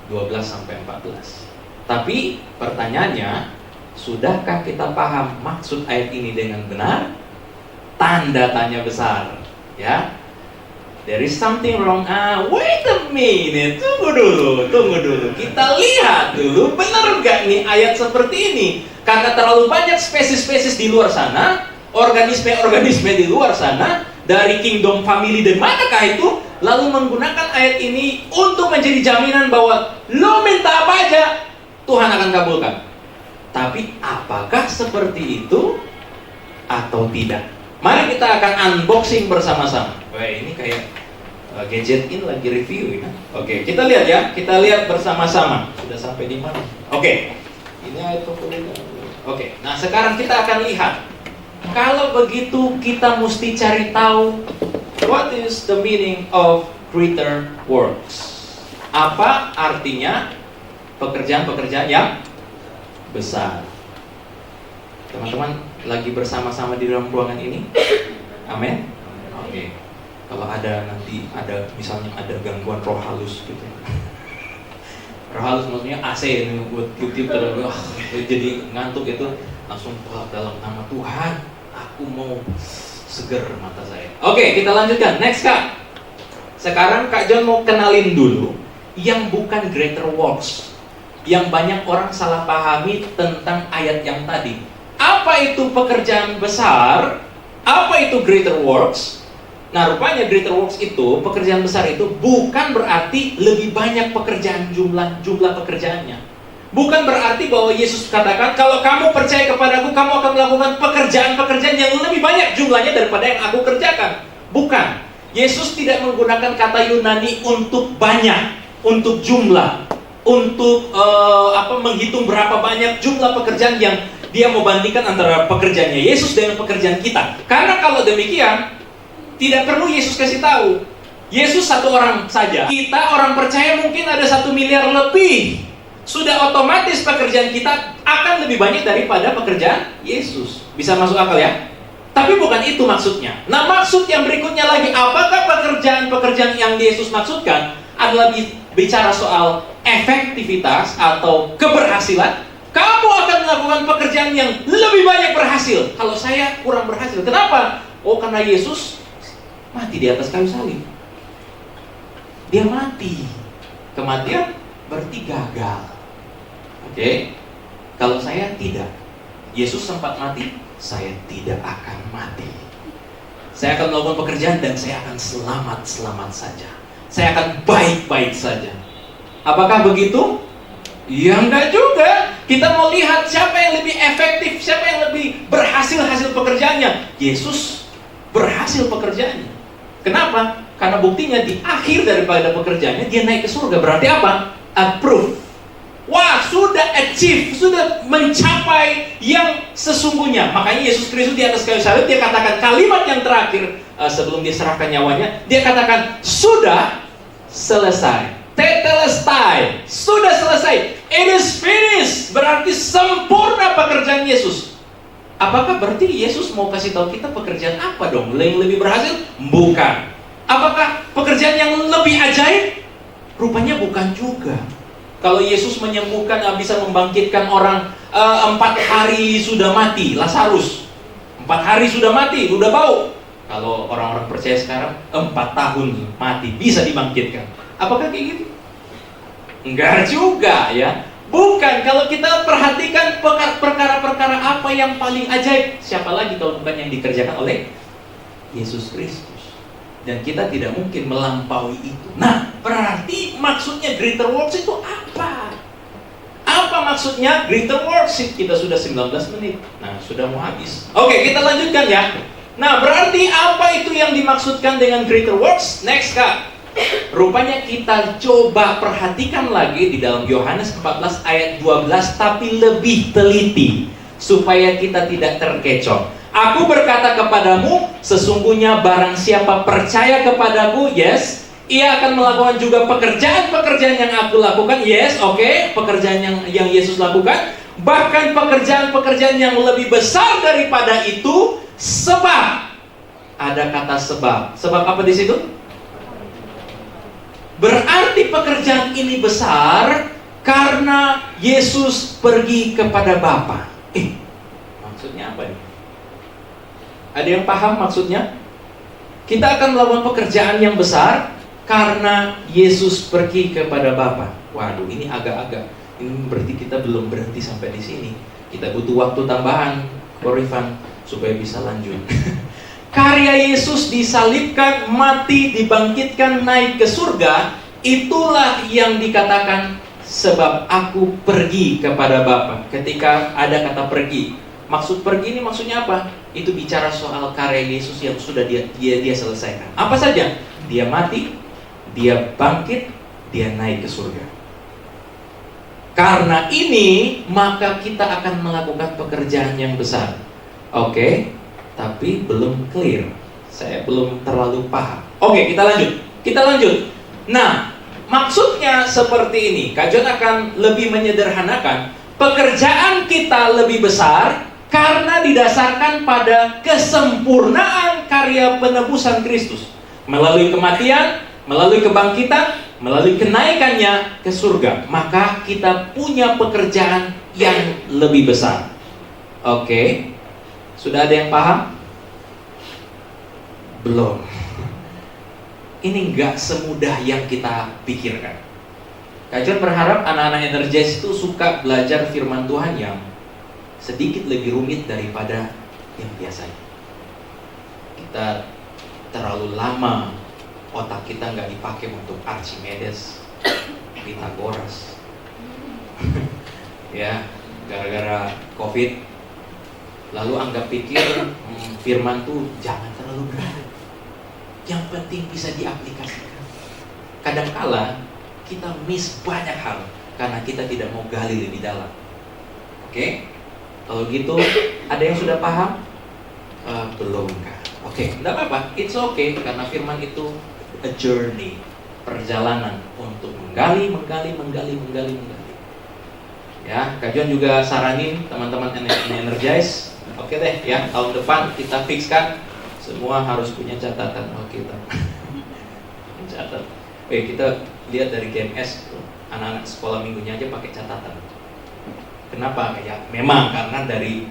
12 sampai 14. Tapi pertanyaannya, sudahkah kita paham maksud ayat ini dengan benar? Tanda tanya besar, ya. There is something wrong. Wait a minute, tunggu dulu. Kita lihat dulu, benar nggak nih ayat seperti ini? Karena terlalu banyak spesies-spesies di luar sana, organisme-organisme di luar sana, dari kingdom family dan manakah itu, lalu menggunakan ayat ini untuk menjadi jaminan bahwa lo minta apa aja, Tuhan akan kabulkan. Tapi apakah seperti itu atau tidak? Mari kita akan unboxing bersama-sama. Wah, ini kayak Gadget In lagi review ya. Oke, kita lihat ya. Kita lihat bersama-sama. Sudah sampai di mana? Oke. Ini ayat Oke. Nah, sekarang kita akan lihat. Kalau begitu kita mesti cari tahu what is the meaning of greater works. Apa artinya pekerjaan-pekerjaan yang besar? Teman-teman lagi bersama-sama di dalam ruangan ini? Amin? Oke. Kalau ada misalnya ada gangguan roh halus gitu. Roh halus maksudnya AC ini buat YouTube terus jadi ngantuk itu, langsung dalam nama Tuhan aku mau seger mata saya. Oke, kita lanjutkan. Next Kak. Sekarang Kak John mau kenalin dulu yang bukan greater works, yang banyak orang salah pahami tentang ayat yang tadi. Apa itu pekerjaan besar? Apa itu greater works? Nah, rupanya greater works itu, pekerjaan besar itu bukan berarti lebih banyak pekerjaan, jumlah pekerjaannya. Bukan berarti bahwa Yesus katakan, kalau kamu percaya kepadaku, kamu akan melakukan pekerjaan-pekerjaan yang lebih banyak jumlahnya daripada yang aku kerjakan. Bukan. Yesus tidak menggunakan kata Yunani untuk banyak, untuk jumlah, untuk menghitung berapa banyak jumlah pekerjaan yang dia mau bandingkan antara pekerjaannya Yesus dengan pekerjaan kita. Karena kalau demikian, tidak perlu Yesus kasih tahu. Yesus satu orang saja. Kita orang percaya mungkin ada 1 miliar lebih. Sudah otomatis pekerjaan kita akan lebih banyak daripada pekerjaan Yesus. Bisa masuk akal ya? Tapi bukan itu maksudnya. Nah, maksud yang berikutnya lagi, apakah pekerjaan-pekerjaan yang Yesus maksudkan adalah bicara soal efektivitas atau keberhasilan? Kamu akan melakukan pekerjaan yang lebih banyak berhasil. Kalau saya kurang berhasil. Kenapa? Oh, karena Yesus mati di atas kayu salib. Dia mati. Kematian berarti gagal. Oke? Kalau saya tidak. Yesus sempat mati, saya tidak akan mati. Saya akan melakukan pekerjaan dan saya akan selamat-selamat saja. Saya akan baik-baik saja. Apakah begitu? Ya enggak juga. Kita mau lihat siapa yang lebih efektif, siapa yang lebih berhasil hasil pekerjaannya. Yesus berhasil pekerjaannya. Kenapa? Karena buktinya di akhir daripada pekerjaannya dia naik ke surga. Berarti apa? Approve. Wah, sudah achieve, sudah mencapai yang sesungguhnya. Makanya Yesus Kristus di atas kayu salib dia katakan kalimat yang terakhir sebelum dia serahkan nyawanya. Dia katakan sudah selesai. Tetelestai, sudah selesai. It is finished. Berarti sempurna pekerjaan Yesus. Apakah berarti Yesus mau kasih tahu kita pekerjaan apa dong? Yang lebih berhasil? Bukan. Apakah pekerjaan yang lebih ajaib? Rupanya bukan juga. Kalau Yesus menyembuhkan, bisa membangkitkan orang 4 hari sudah mati, Lazarus 4 hari sudah mati, sudah bau. Kalau orang-orang percaya sekarang 4 tahun mati, bisa dibangkitkan. Apakah kayak gitu? Enggak juga ya. Bukan, kalau kita perhatikan perkara-perkara apa yang paling ajaib, siapa lagi kalau bukan yang dikerjakan oleh Yesus Kristus. Dan kita tidak mungkin melampaui itu. Nah, berarti maksudnya greater works itu apa? Apa maksudnya greater works? Kita sudah 19 menit. Nah, sudah mau habis. Oke, kita lanjutkan ya. Nah, berarti apa itu yang dimaksudkan dengan greater works? Next, Kak. Rupanya kita coba perhatikan lagi di dalam Yohanes 14 ayat 12, tapi lebih teliti supaya kita tidak terkecoh. Aku berkata kepadamu, sesungguhnya barang siapa percaya kepadaku, yes, ia akan melakukan juga pekerjaan-pekerjaan yang aku lakukan, yes, oke, pekerjaan yang Yesus lakukan, bahkan pekerjaan-pekerjaan yang lebih besar daripada itu, sebab ada kata sebab. Sebab apa di situ? Berarti pekerjaan ini besar karena Yesus pergi kepada Bapa. Maksudnya apa nih? Ada yang paham maksudnya? Kita akan melakukan pekerjaan yang besar karena Yesus pergi kepada Bapa. Waduh, ini agak-agak. Ini berarti kita belum berhenti sampai di sini. Kita butuh waktu tambahan, Korifan, supaya bisa lanjut. Karya Yesus disalibkan, mati, dibangkitkan, naik ke surga. Itulah yang dikatakan sebab aku pergi kepada Bapa. Ketika ada kata pergi, maksud pergi ini maksudnya apa? Itu bicara soal karya Yesus yang sudah dia selesaikan. Apa saja? Dia mati, dia bangkit, dia naik ke surga. Karena ini, maka kita akan melakukan pekerjaan yang besar. Oke, tapi belum clear. Saya belum terlalu paham. Oke, kita lanjut. Nah, maksudnya seperti ini. Kak John akan lebih menyederhanakan. Pekerjaan kita lebih besar karena didasarkan pada kesempurnaan karya penebusan Kristus. Melalui kematian, melalui kebangkitan, melalui kenaikannya ke surga. Maka kita punya pekerjaan yang lebih besar. Oke, sudah ada yang paham? Belum. Ini nggak semudah yang kita pikirkan. Kak John berharap anak-anak Energize itu suka belajar firman Tuhan yang sedikit lebih rumit daripada yang biasanya. Kita terlalu lama, otak kita nggak dipakai untuk Archimedes, Pythagoras. Ya, gara-gara COVID, lalu anggap pikir firman tuh jangan terlalu berat. Yang penting bisa diaplikasikan. Kadangkala kita miss banyak hal karena kita tidak mau gali lebih dalam. Oke? Kalau gitu, ada yang sudah paham? Belum kan? Oke, tidak apa-apa. It's okay karena firman itu a journey, perjalanan untuk menggali. Ya, Kak John juga saranin teman-teman Energize. Oke deh, ya tahun depan kita fixkan semua harus punya catatan Alkitab. Catat. Kita lihat dari GMS, anak-anak sekolah minggunya aja pakai catatan. Kenapa? Ya, memang karena dari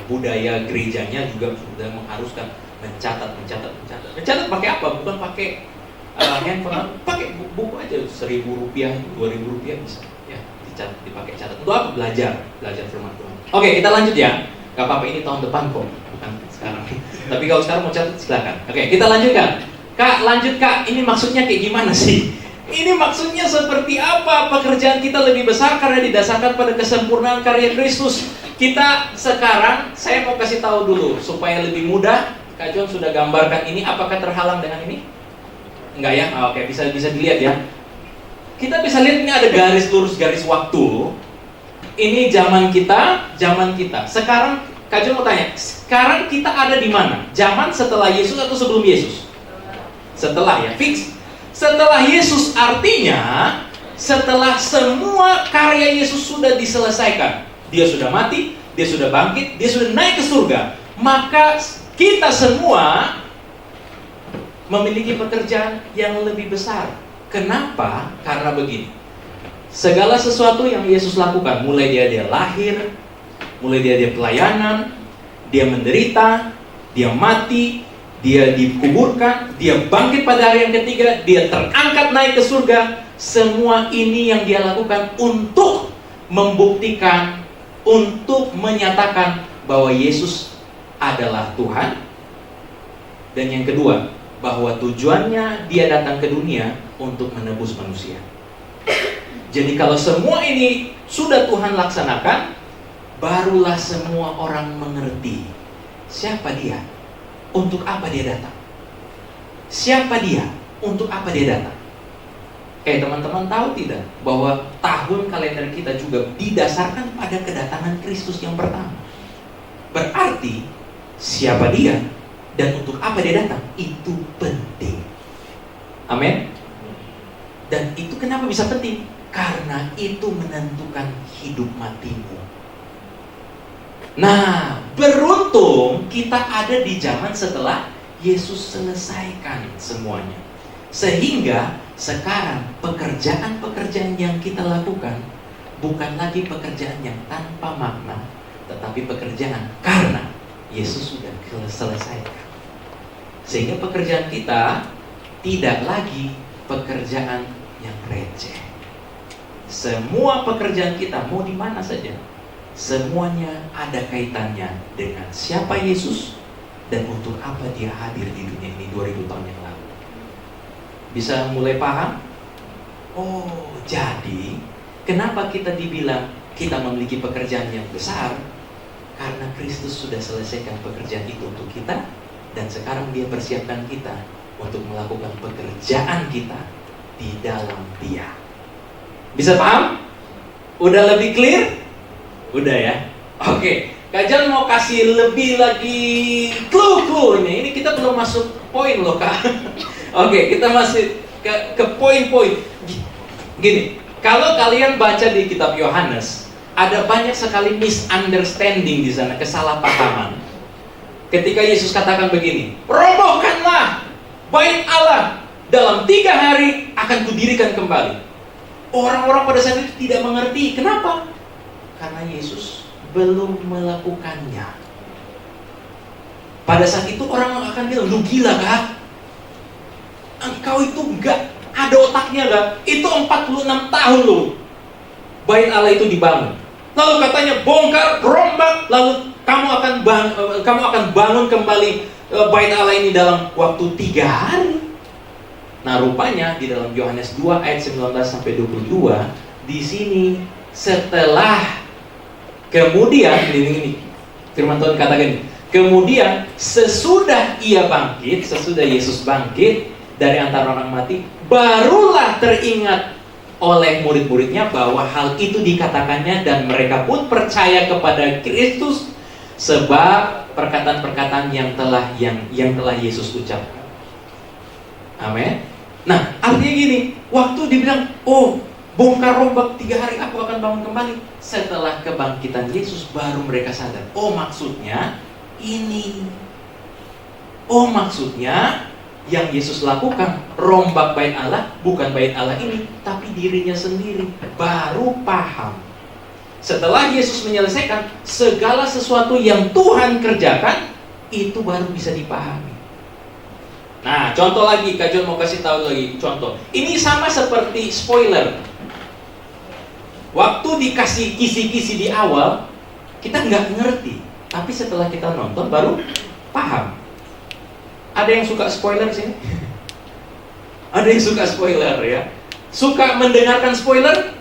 budaya gerejanya juga sudah mengharuskan mencatat. Mencatat pakai apa? Bukan pakai handphone, pakai buku aja. Rp1.000, Rp2.000 bisa. Ya, dipakai catat. Untuk apa? Belajar firman Tuhan. Oke, kita lanjut ya. Gak apa-apa, ini tahun depan kok, bukan sekarang. Tapi kalau sekarang mau catat silakan. Oke, kita lanjutkan. Kak, lanjut Kak. Ini maksudnya kayak gimana sih? Ini maksudnya seperti apa? Pekerjaan kita lebih besar karena didasarkan pada kesempurnaan karya Kristus. Kita sekarang, saya mau kasih tahu dulu supaya lebih mudah. Kak John sudah gambarkan ini. Apakah terhalang dengan ini? Enggak ya? Oke, bisa dilihat ya. Kita bisa lihat ini ada garis lurus, garis waktu. Ini zaman kita. Sekarang Kak John mau tanya, sekarang kita ada di mana? Zaman setelah Yesus atau sebelum Yesus? Setelah ya, fix. Setelah Yesus artinya setelah semua karya Yesus sudah diselesaikan. Dia sudah mati, dia sudah bangkit, dia sudah naik ke surga. Maka kita semua memiliki pekerjaan yang lebih besar. Kenapa? Karena begini. Segala sesuatu yang Yesus lakukan, mulai dia lahir, mulai dia pelayanan, dia menderita, dia mati, dia dikuburkan, dia bangkit pada hari yang ketiga, dia terangkat naik ke surga. Semua ini yang dia lakukan untuk membuktikan, untuk menyatakan bahwa Yesus adalah Tuhan. Dan yang kedua, bahwa tujuannya dia datang ke dunia untuk menebus manusia. Jadi kalau semua ini sudah Tuhan laksanakan, barulah semua orang mengerti siapa dia. Untuk apa dia datang? Siapa dia? Untuk apa dia datang? Teman-teman tahu tidak bahwa tahun kalender kita juga didasarkan pada kedatangan Kristus yang pertama. Berarti siapa dia dan untuk apa dia datang itu penting. Amin. Dan itu kenapa bisa penting? Karena itu menentukan hidup matimu. Nah, beruntung kita ada di zaman setelah Yesus selesaikan semuanya. Sehingga sekarang pekerjaan-pekerjaan yang kita lakukan bukan lagi pekerjaan yang tanpa makna, tetapi pekerjaan karena Yesus sudah selesaikan. Sehingga pekerjaan kita tidak lagi pekerjaan yang receh. Semua pekerjaan kita mau di mana saja, semuanya ada kaitannya dengan siapa Yesus dan untuk apa dia hadir di dunia ini 2000 tahun yang lalu. Bisa mulai paham? Oh, jadi kenapa kita dibilang kita memiliki pekerjaan yang besar? Karena Kristus sudah selesaikan pekerjaan itu untuk kita, dan sekarang dia persiapkan kita untuk melakukan pekerjaan kita di dalam dia. Bisa paham? Udah lebih clear? Udah ya? Oke, Kak John mau kasih lebih lagi clue ini. Ini kita belum masuk poin loh, Kak. Oke, kita masih ke poin-poin. Gini, kalau kalian baca di kitab Yohanes, ada banyak sekali misunderstanding di sana, kesalahpahaman. Ketika Yesus katakan begini, robohkanlah bait Allah, dalam 3 hari akan kudirikan kembali. Orang-orang pada saat itu tidak mengerti. Kenapa? Karena Yesus belum melakukannya. Pada saat itu orang akan bilang, lu gila kah? Engkau itu enggak ada otaknya kah? Itu 46 tahun loh bait Allah itu dibangun. Lalu katanya bongkar, rombak, lalu kamu akan bangun kembali bait Allah ini dalam waktu 3 hari. Nah, rupanya di dalam Yohanes 2 ayat 19 sampai 22, di sini setelah kemudian ini firman Tuhan katakan, kemudian sesudah ia bangkit, sesudah Yesus bangkit dari antara orang mati, barulah teringat oleh murid-muridnya bahwa hal itu dikatakannya, dan mereka pun percaya kepada Kristus sebab perkataan-perkataan yang telah Yesus ucapkan. Amin. Nah, artinya gini, waktu dibilang, oh, bongkar rombak 3 hari aku akan bangun kembali. Setelah kebangkitan Yesus baru mereka sadar, oh maksudnya ini. Oh maksudnya yang Yesus lakukan, rombak bait Allah, bukan bait Allah ini, tapi dirinya sendiri. Baru paham. Setelah Yesus menyelesaikan segala sesuatu yang Tuhan kerjakan, itu baru bisa dipahami. Nah, contoh lagi, Kak John mau kasih tahu lagi contoh. Ini sama seperti spoiler. Waktu dikasih kisi-kisi di awal, kita nggak ngerti. Tapi setelah kita nonton baru paham. Ada yang suka spoiler sih? Ada yang suka spoiler ya? Suka mendengarkan spoiler?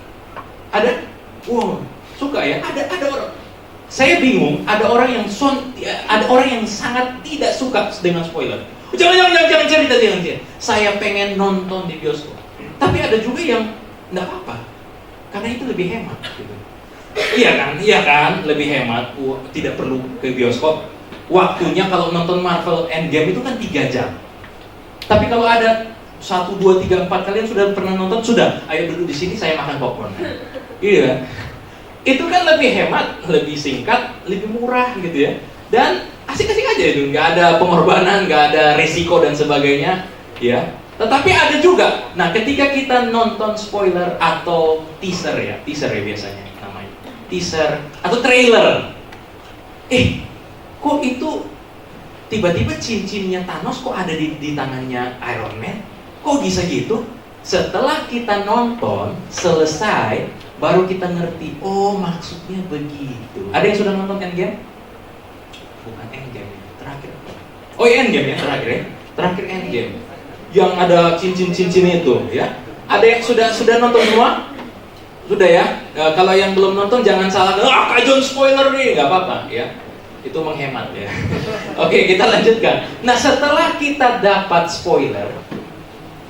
Ada? Wow, suka ya? Ada orang. Saya bingung, ada orang yang sangat tidak suka dengan spoiler. Jangan cerita. Saya pengen nonton di bioskop. Tapi ada juga yang enggak apa-apa. Karena itu lebih hemat gitu. Iya kan, lebih hemat. Tidak perlu ke bioskop. Waktunya kalau nonton Marvel Endgame itu kan 3 jam. Tapi kalau ada 1, 2, 3, 4 kalian sudah pernah nonton, sudah, ayo duduk di sini saya makan popcorn. Iya. Itu kan lebih hemat, lebih singkat, lebih murah gitu ya. Dan asik-asik aja itu, nggak ada pengorbanan, nggak ada resiko dan sebagainya, ya. Tetapi ada juga. Nah, ketika kita nonton spoiler atau teaser ya biasanya namanya, teaser atau trailer. Kok itu tiba-tiba cincinnya Thanos kok ada di tangannya Iron Man? Kok bisa gitu? Setelah kita nonton selesai, baru kita ngerti, oh maksudnya begitu. Ada yang sudah nonton Endgame? Bukan Endgame, terakhir. Oh iya, Endgame ya, terakhir ya. Terakhir Endgame. Yang ada cincin-cincin itu ya. Ada yang sudah nonton semua? Sudah ya. Kalau yang belum nonton jangan salah, Kak John spoiler nih, nggak apa-apa ya. Itu menghemat ya. Oke, kita lanjutkan. Nah, setelah kita dapat spoiler,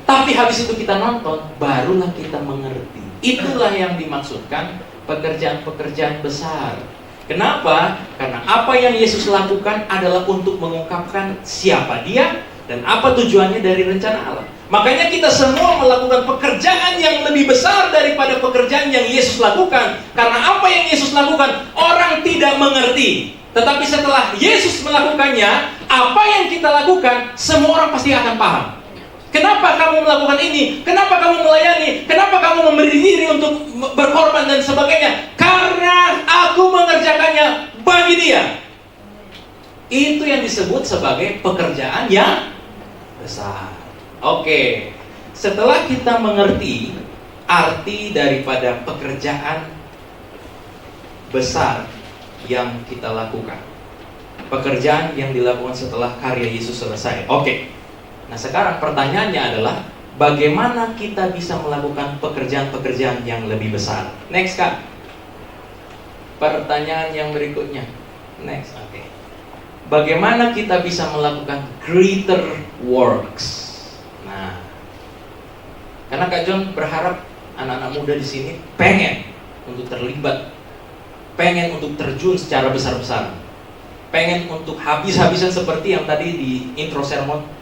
tapi habis itu kita nonton, barulah kita mengerti. Itulah yang dimaksudkan pekerjaan-pekerjaan besar. Kenapa? Karena apa yang Yesus lakukan adalah untuk mengungkapkan siapa Dia dan apa tujuannya dari rencana Allah. Makanya kita semua melakukan pekerjaan yang lebih besar daripada pekerjaan yang Yesus lakukan. Karena apa yang Yesus lakukan, orang tidak mengerti. Tetapi setelah Yesus melakukannya, apa yang kita lakukan, semua orang pasti akan paham. Kenapa kamu melakukan ini? Kenapa kamu melayani? Kenapa kamu memberi diri untuk berkorban dan sebagainya? Karena aku mengerjakannya bagi Dia. Itu yang disebut sebagai pekerjaan yang besar. Oke, setelah kita mengerti arti daripada pekerjaan besar yang kita lakukan, pekerjaan yang dilakukan setelah karya Yesus selesai. Oke. Nah, sekarang pertanyaannya adalah bagaimana kita bisa melakukan pekerjaan-pekerjaan yang lebih besar? Next, Kak. Pertanyaan yang berikutnya. Next, oke. Bagaimana kita bisa melakukan greater works? Nah, karena Kak John berharap anak-anak muda di sini pengen untuk terlibat, pengen untuk terjun secara besar-besaran, pengen untuk habis-habisan seperti yang tadi di intro sermon.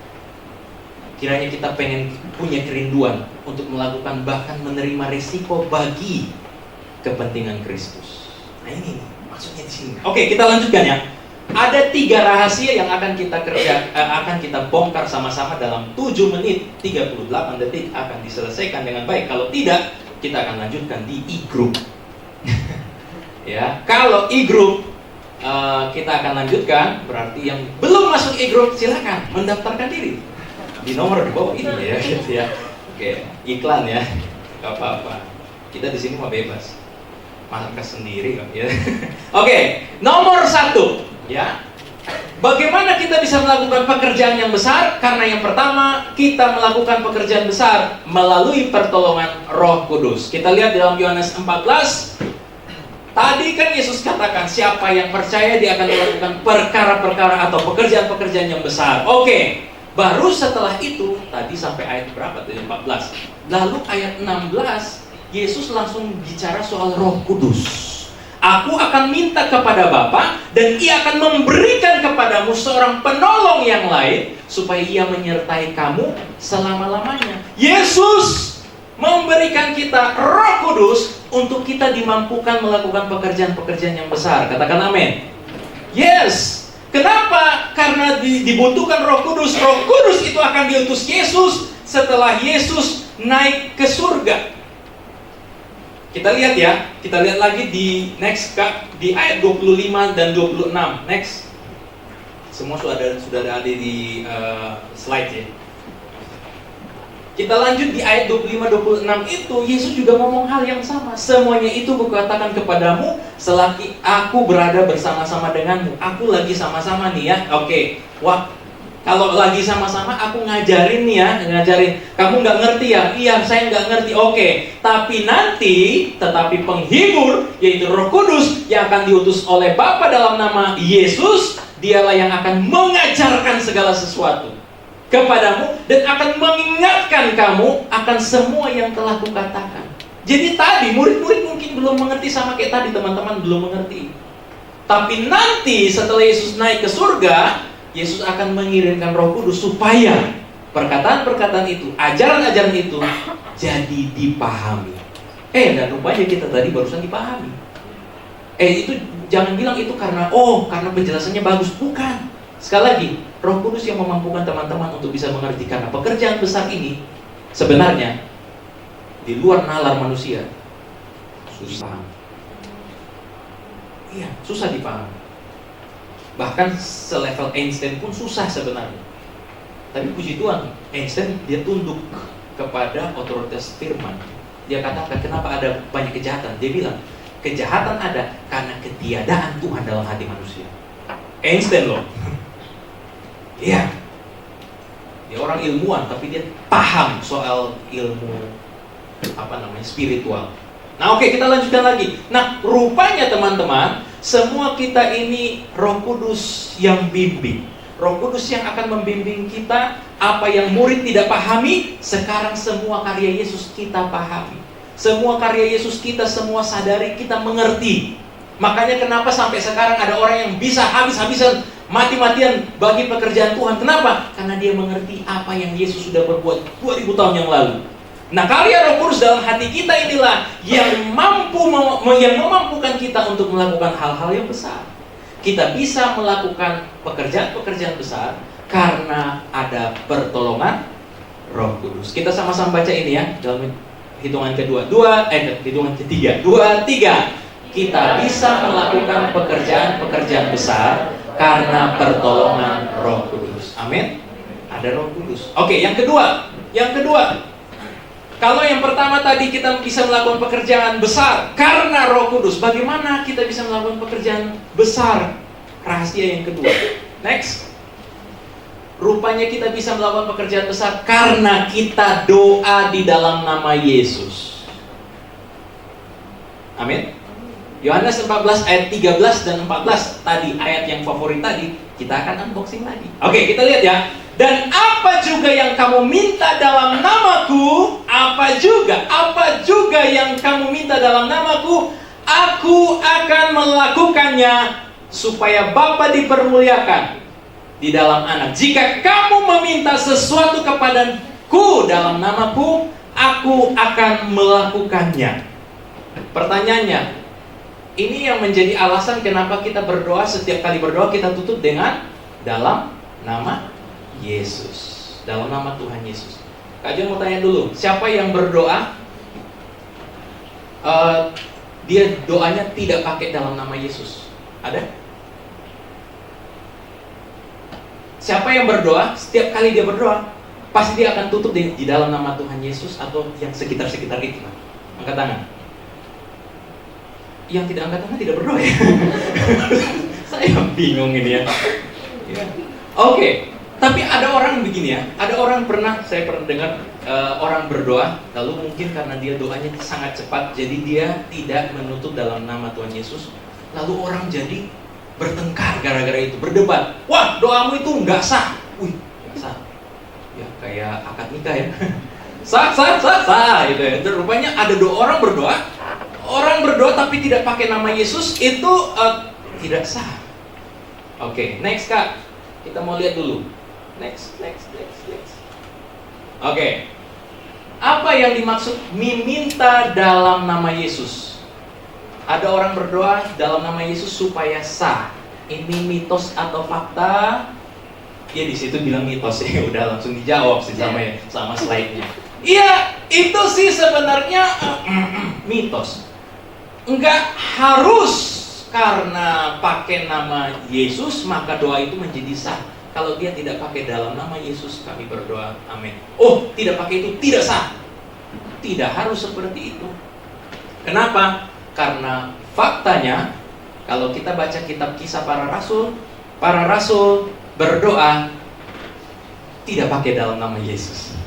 Kiranya kita pengen punya kerinduan untuk melakukan bahkan menerima risiko bagi kepentingan Kristus. Nah ini maksudnya di sini. Oke, kita lanjutkan ya. Ada 3 rahasia yang akan kita bongkar sama-sama dalam 7 menit 38 detik akan diselesaikan dengan baik. Kalau tidak, kita akan lanjutkan di e-group. Ya, kalau e-group kita akan lanjutkan, berarti yang belum masuk e-group silakan mendaftarkan diri di nomor di bawah ini ya, gitu ya. Oke, iklan ya, gak apa-apa. Kita di sini mah bebas, markas sendiri kok ya. Oke, nomor 1 ya. Bagaimana kita bisa melakukan pekerjaan yang besar? Karena yang pertama, kita melakukan pekerjaan besar melalui pertolongan Roh Kudus. Kita lihat dalam Yohanes 14. Tadi kan Yesus katakan, siapa yang percaya dia akan melakukan perkara-perkara atau pekerjaan-pekerjaan yang besar. Oke, baru setelah itu, tadi sampai ayat berapa? 14. Lalu ayat 16, Yesus langsung bicara soal Roh Kudus. Aku akan minta kepada Bapa dan Ia akan memberikan kepadamu seorang penolong yang lain supaya Ia menyertai kamu selama-lamanya. Yesus memberikan kita Roh Kudus untuk kita dimampukan melakukan pekerjaan-pekerjaan yang besar. Katakan amin. Yes. Kenapa? Karena dibutuhkan Roh Kudus. Roh Kudus itu akan diutus Yesus setelah Yesus naik ke surga. Kita lihat ya, kita lihat lagi di next Kak, di ayat 25 dan 26. Next. Semua sudah ada di slide ya. Kita lanjut di ayat 25-26 itu, Yesus juga ngomong hal yang sama. Semuanya itu kukatakan kepadamu selagi aku berada bersama-sama denganmu. Aku lagi sama-sama nih ya. Oke. Wah, Kalau lagi sama-sama aku ngajarin nih ya, ngajarin, kamu nggak ngerti ya? Iya, saya nggak ngerti. Oke, tapi nanti, tetapi penghibur, yaitu Roh Kudus yang akan diutus oleh Bapa dalam nama Yesus, dialah yang akan mengajarkan segala sesuatu kepadamu dan akan mengingatkan kamu akan semua yang telah kukatakan. Jadi tadi murid-murid mungkin belum mengerti sama kayak tadi teman-teman belum mengerti. Tapi nanti setelah Yesus naik ke surga, Yesus akan mengirimkan Roh Kudus supaya perkataan-perkataan itu, ajaran-ajaran itu jadi dipahami. Dan rupanya kita tadi barusan dipahami. Itu jangan bilang itu karena penjelasannya bagus, bukan. Sekali lagi, Roh Kudus yang memampukan teman-teman untuk bisa mengerti karena pekerjaan besar ini sebenarnya di luar nalar manusia susah. Iya, susah dipahami. Bahkan selevel Einstein pun susah sebenarnya. Tapi puji Tuhan, Einstein dia tunduk kepada otoritas firman. Dia katakan kenapa ada banyak kejahatan. Dia bilang kejahatan ada karena ketiadaan Tuhan dalam hati manusia. Einstein loh. Iya. Dia orang ilmuwan tapi dia paham soal ilmu spiritual. Nah, oke, kita lanjutkan lagi. Nah, rupanya teman-teman, semua kita ini Roh Kudus yang bimbing. Roh Kudus yang akan membimbing kita. Apa yang murid tidak pahami, sekarang semua karya Yesus kita pahami. Semua karya Yesus kita semua sadari, kita mengerti. Makanya kenapa sampai sekarang ada orang yang bisa habis-habisan, mati-matian bagi pekerjaan Tuhan. Kenapa? Karena dia mengerti apa yang Yesus sudah berbuat 2000 tahun yang lalu. Nah, karya Roh Kudus dalam hati kita inilah yang memampukan kita untuk melakukan hal-hal yang besar. Kita bisa melakukan pekerjaan-pekerjaan besar karena ada pertolongan Roh Kudus. Kita sama-sama baca ini ya dalam hitungan hitungan ketiga. 2, 3. Kita bisa melakukan pekerjaan-pekerjaan besar karena pertolongan Roh Kudus. Amin. Ada Roh Kudus. Oke, yang kedua. Kalau yang pertama tadi kita bisa melakukan pekerjaan besar karena Roh Kudus. Bagaimana kita bisa melakukan pekerjaan besar? Rahasia yang kedua. Next. Rupanya kita bisa melakukan pekerjaan besar karena kita doa di dalam nama Yesus. Amin. Yohanes 14 ayat 13 dan 14 tadi ayat yang favorit tadi kita akan unboxing lagi. Oke, kita lihat ya. Dan apa juga yang kamu minta dalam namaku, apa juga yang kamu minta dalam namaku, aku akan melakukannya supaya Bapa dipermuliakan di dalam Anak. Jika kamu meminta sesuatu kepadaku dalam namaku, aku akan melakukannya. Pertanyaannya, ini yang menjadi alasan kenapa kita berdoa, setiap kali berdoa kita tutup dengan dalam nama Yesus, dalam nama Tuhan Yesus. Kak John mau tanya dulu, siapa yang berdoa dia doanya tidak pakai dalam nama Yesus? Ada? Siapa yang berdoa, setiap kali dia berdoa pasti dia akan tutup di dalam nama Tuhan Yesus atau yang sekitar-sekitar itu? Angkat tangan. Yang tidak angkat tangan tidak berdoa ya? Saya bingung ini ya. Oke. Tapi ada orang begini ya, saya pernah dengar orang berdoa, lalu mungkin karena dia doanya sangat cepat, jadi dia tidak menutup dalam nama Tuhan Yesus, lalu orang jadi bertengkar gara-gara itu, berdebat. Wah, doamu itu nggak sah. Nggak sah. Ya kayak akad nikah ya. Sah gitu ya. Dan rupanya ada orang berdoa tapi tidak pakai nama Yesus, itu tidak sah. Oke, next Kak, kita mau lihat dulu. Next. Oke. Apa yang dimaksud meminta dalam nama Yesus? Ada orang berdoa dalam nama Yesus supaya sah. Ini mitos atau fakta? Ya di situ bilang mitos ya, udah langsung dijawab sih sama slide-nya. Iya, itu sih sebenarnya mitos. Enggak harus karena pakai nama Yesus maka doa itu menjadi sah. Kalau dia tidak pakai dalam nama Yesus kami berdoa, amin. Oh, tidak pakai itu tidak sah. Tidak harus seperti itu. Kenapa? Karena faktanya kalau kita baca kitab Kisah Para Rasul berdoa tidak pakai dalam nama Yesus.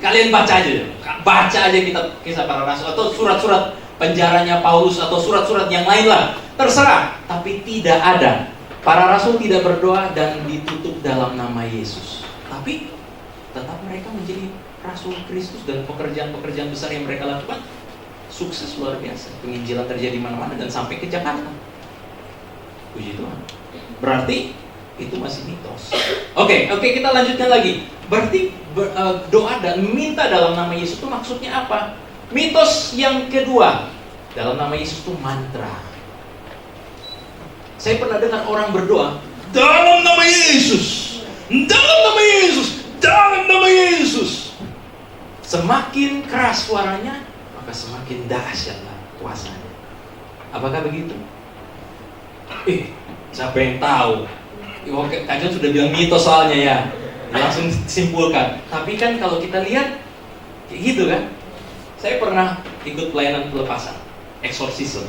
Kalian baca aja kitab Kisah Para Rasul atau surat-surat penjaranya Paulus atau surat-surat yang lain lah, terserah. Tapi tidak ada, para rasul tidak berdoa dan ditutup dalam nama Yesus. Tapi tetap mereka menjadi rasul Kristus dan pekerjaan-pekerjaan besar yang mereka lakukan sukses luar biasa. Penginjilan terjadi mana-mana dan sampai ke Jakarta. Puji Tuhan. Berarti itu masih mitos. Oke, kita lanjutkan lagi. Berarti doa dan minta dalam nama Yesus itu maksudnya apa? Mitos yang kedua, dalam nama Yesus itu mantra. Saya pernah dengar orang berdoa dalam nama Yesus, dalam nama Yesus, dalam nama Yesus. Semakin keras suaranya, maka semakin dahsyatlah kuasanya. Apakah begitu? Siapa yang tahu? Kalian sudah bilang mitos soalnya ya, langsung simpulkan. Tapi kan kalau kita lihat kayak gitu kan. Saya pernah ikut pelayanan pelepasan, exorcism.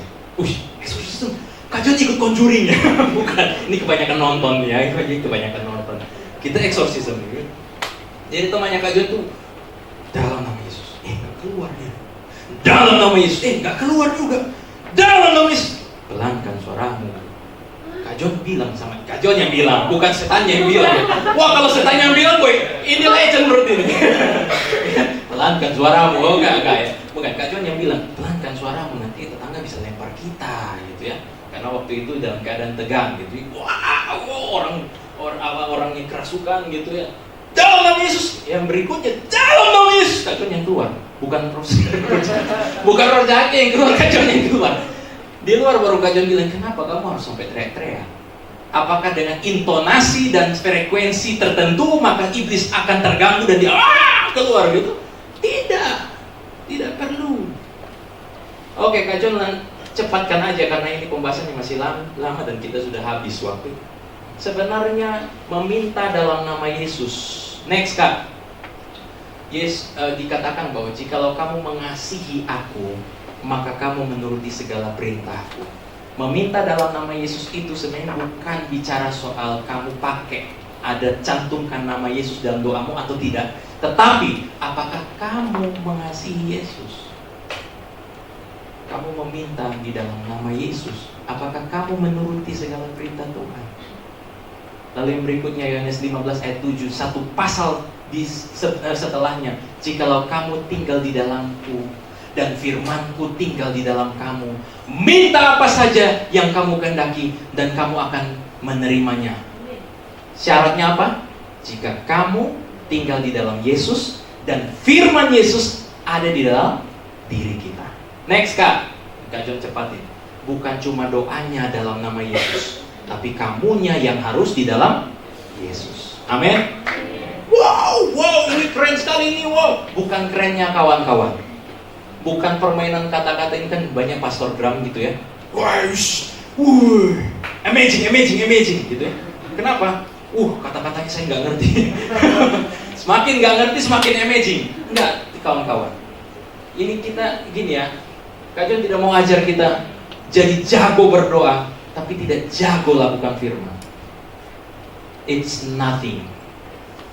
Exorcism. Kalian ikut conjuring ya? Bukan. Ini kebanyakan nonton ya. Ini kebanyakan nonton. Kita exorcism gitu. Jadi temannya Kalian tuh dalam nama Yesus. Nggak keluar dia. Dalam nama Yesus. Nggak keluar juga. Dalam nama Yesus. Pelankan suaramu. Kajon bilang sama Kajon yang bilang, bukan setannya yang bilang. Wah, kalau setannya yang bilang, boy, ini legend menurut ini. Pelankan suaramu, enggak ya. Bukan, Kajon yang bilang, pelankan suaramu, nanti tetangga bisa lempar kita, gitu ya. Karena waktu itu dalam keadaan tegang, gitu. Wah, orang yang kerasukan, gitu ya. Dalam nama Yesus. Yang berikutnya, dalam nama Yesus. Kajon yang keluar, bukan roh jahatnya yang keluar, Kajon yang keluar. Di luar baru Kajon bilang, kenapa kamu harus sampai teriak-teriak? Apakah dengan intonasi dan frekuensi tertentu maka iblis akan terganggu dan dia keluar gitu? Tidak perlu. Oke, Kajon cepatkan aja karena ini pembahasannya masih lama dan kita sudah habis waktu. Sebenarnya meminta dalam nama Yesus. Next Kak. Dikatakan bahwa jikalau kamu mengasihi aku, maka kamu menuruti segala perintahku. Meminta dalam nama Yesus itu sebenarnya bukan bicara soal kamu pakai, ada cantumkan nama Yesus dalam doamu atau tidak. Tetapi, apakah kamu mengasihi Yesus? Kamu meminta di dalam nama Yesus. Apakah kamu menuruti segala perintah Tuhan? Lalu yang berikutnya, Yohanes 15 ayat 7, satu pasal setelahnya. Jikalau kamu tinggal di dalamku, dan firmanku tinggal di dalam kamu, minta apa saja yang kamu kehendaki dan kamu akan menerimanya. Syaratnya apa? Jika kamu tinggal di dalam Yesus dan firman Yesus ada di dalam diri kita. Next Kak, Jon cepatin. Bukan cuma doanya dalam nama Yesus, tapi kamunya yang harus di dalam Yesus. Amin. Wow, ini keren sekali ini. Wow, bukan kerennya kawan-kawan. Bukan permainan kata-kata, ini kan banyak pastor drum gitu ya. Amazing gitu ya. Kenapa? Kata-katanya saya nggak ngerti. Semakin nggak ngerti, semakin amazing. Enggak, kawan-kawan. Ini kita gini ya. Kajian tidak mau ajar kita jadi jago berdoa, tapi tidak jago lakukan firman. It's nothing.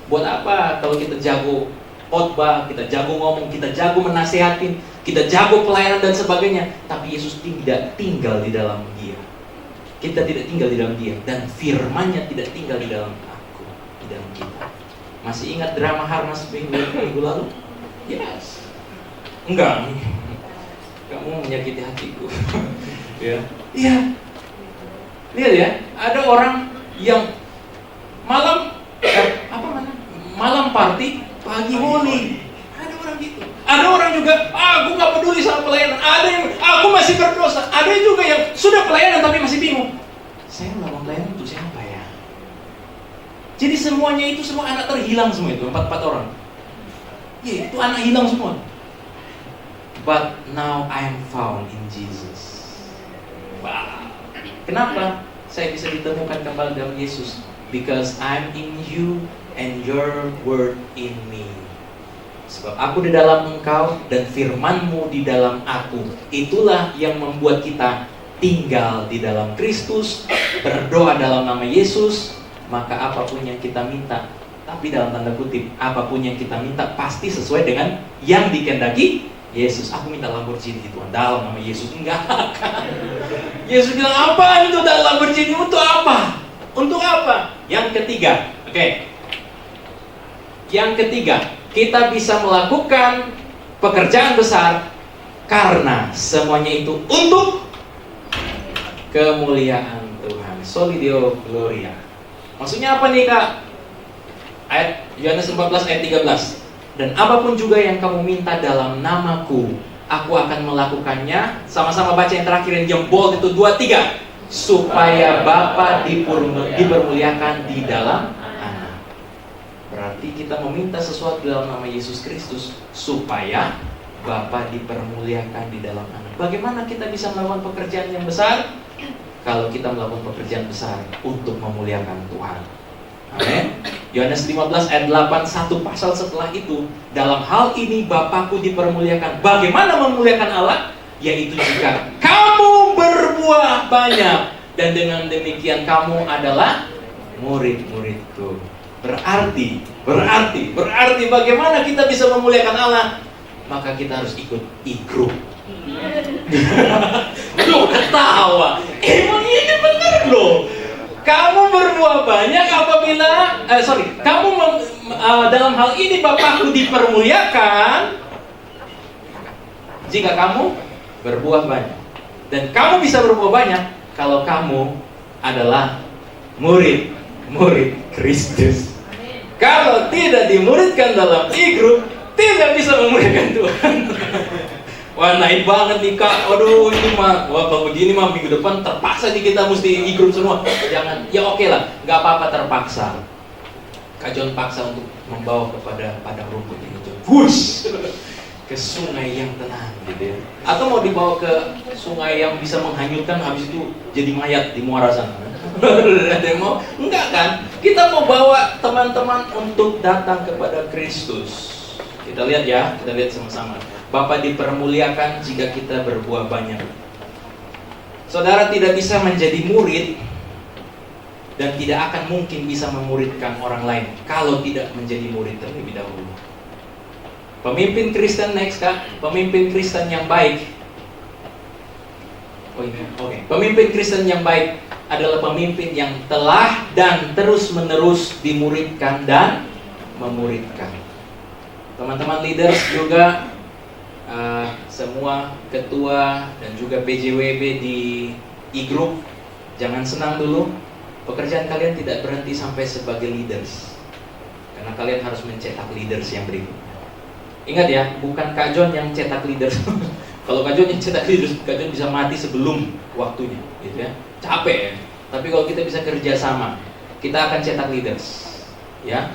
Buat apa kalau kita jago khotbah, kita jago ngomong, kita jago menasehatin, kita jago pelayanan dan sebagainya, tapi Yesus tidak tinggal di dalam dia. Kita tidak tinggal di dalam dia, dan firman-Nya tidak tinggal di dalam aku, di dalam kita. Masih ingat drama Harnas minggu lalu? Yes. Enggak. Kamu menyakiti hatiku. Ya. Iya. Lihat ya, ada orang yang malam party, pagi holy. Ada orang gitu. Ada orang juga, aku gak peduli sama pelayanan. Ada yang, aku masih berdosa. Ada juga yang sudah pelayanan tapi masih bingung. Saya melakukan pelayanan untuk siapa ya? Jadi semuanya itu semua anak terhilang semua itu, 4 orang. Ya, itu anak hilang semua. But now I am found in Jesus. Wow. Kenapa saya bisa ditemukan kembali dalam Yesus? Because I'm in you and your word in me. Sebab aku di dalam engkau dan firman-Mu di dalam aku. Itulah yang membuat kita tinggal di dalam Kristus, berdoa dalam nama Yesus. Maka apapun yang kita minta, Tapi dalam tanda kutip, apapun yang kita minta pasti sesuai dengan yang dikehendaki Yesus. Aku minta Lamborghini Tuhan, dalam nama Yesus. Enggak akan. Yesus bilang, apa itu dalam Lamborghini? Untuk apa? Untuk apa? Yang ketiga, oke. Yang ketiga, kita bisa melakukan pekerjaan besar karena semuanya itu untuk kemuliaan Tuhan. Soli Deo Gloria. Maksudnya apa nih, Kak? Ayat Yohanes 14 ayat 13. Dan apapun juga yang kamu minta dalam namaku, aku akan melakukannya. Sama-sama baca yang terakhir yang bold itu 2-3. Supaya Bapa dipermuliakan di dalam Anak. Berarti kita meminta sesuatu dalam nama Yesus Kristus supaya Bapa dipermuliakan di dalam Anak. Bagaimana kita bisa melakukan pekerjaan yang besar? Kalau kita melakukan pekerjaan besar untuk memuliakan Tuhan. Amin. Yohanes 15 ayat 8, satu pasal setelah itu, dalam hal ini Bapakku dipermuliakan. Bagaimana memuliakan Allah? Yaitu jika kamu berbuah banyak, dan dengan demikian kamu adalah murid-muridku. Berarti bagaimana kita bisa memuliakan Allah? Maka kita harus ikut e-group. Lu ketawa. Emang ini bener loh. Kamu berbuah banyak apabila dalam hal ini Bapakku dipermuliakan jika kamu berbuah banyak. Dan kamu bisa berbuah banyak kalau kamu adalah murid Kristus. Kalau tidak dimuridkan dalam e-group, tidak bisa memuliakan Tuhan. Wah, naik banget nih, Kak. Aduh, ini mah, wah, kalau begini mah minggu depan terpaksa nih kita mesti e-group semua. Jangan, ya oke lah, nggak apa-apa terpaksa. Kak John paksa untuk membawa kepada padang rumput ini, wush, ke sungai yang tenang, gitu ya. Atau mau dibawa ke sungai yang bisa menghanyutkan, habis itu jadi mayat di muara sana. Ada yang mau? Enggak kan? Kita mau bawa teman-teman untuk datang kepada Kristus. Kita lihat ya, kita lihat sama-sama. Bapa dipermuliakan jika kita berbuah banyak. Saudara tidak bisa menjadi murid dan tidak akan mungkin bisa memuridkan orang lain kalau tidak menjadi murid terlebih dahulu. Pemimpin Kristen next, Kak. Pemimpin Kristen yang baik. Pemimpin Kristen yang baik adalah pemimpin yang telah dan terus-menerus dimuridkan dan memuridkan. Teman-teman leaders juga, semua ketua dan juga PJWB di e-group, jangan senang dulu. Pekerjaan kalian tidak berhenti sampai sebagai leaders, karena kalian harus mencetak leaders yang berikutnya. Ingat ya, bukan Kak John yang cetak leaders. Kalau Kak John yang cetak leaders, Kak John bisa mati sebelum waktunya, gitu ya. Capek ya. Tapi kalau kita bisa kerja sama, kita akan cetak leaders, ya.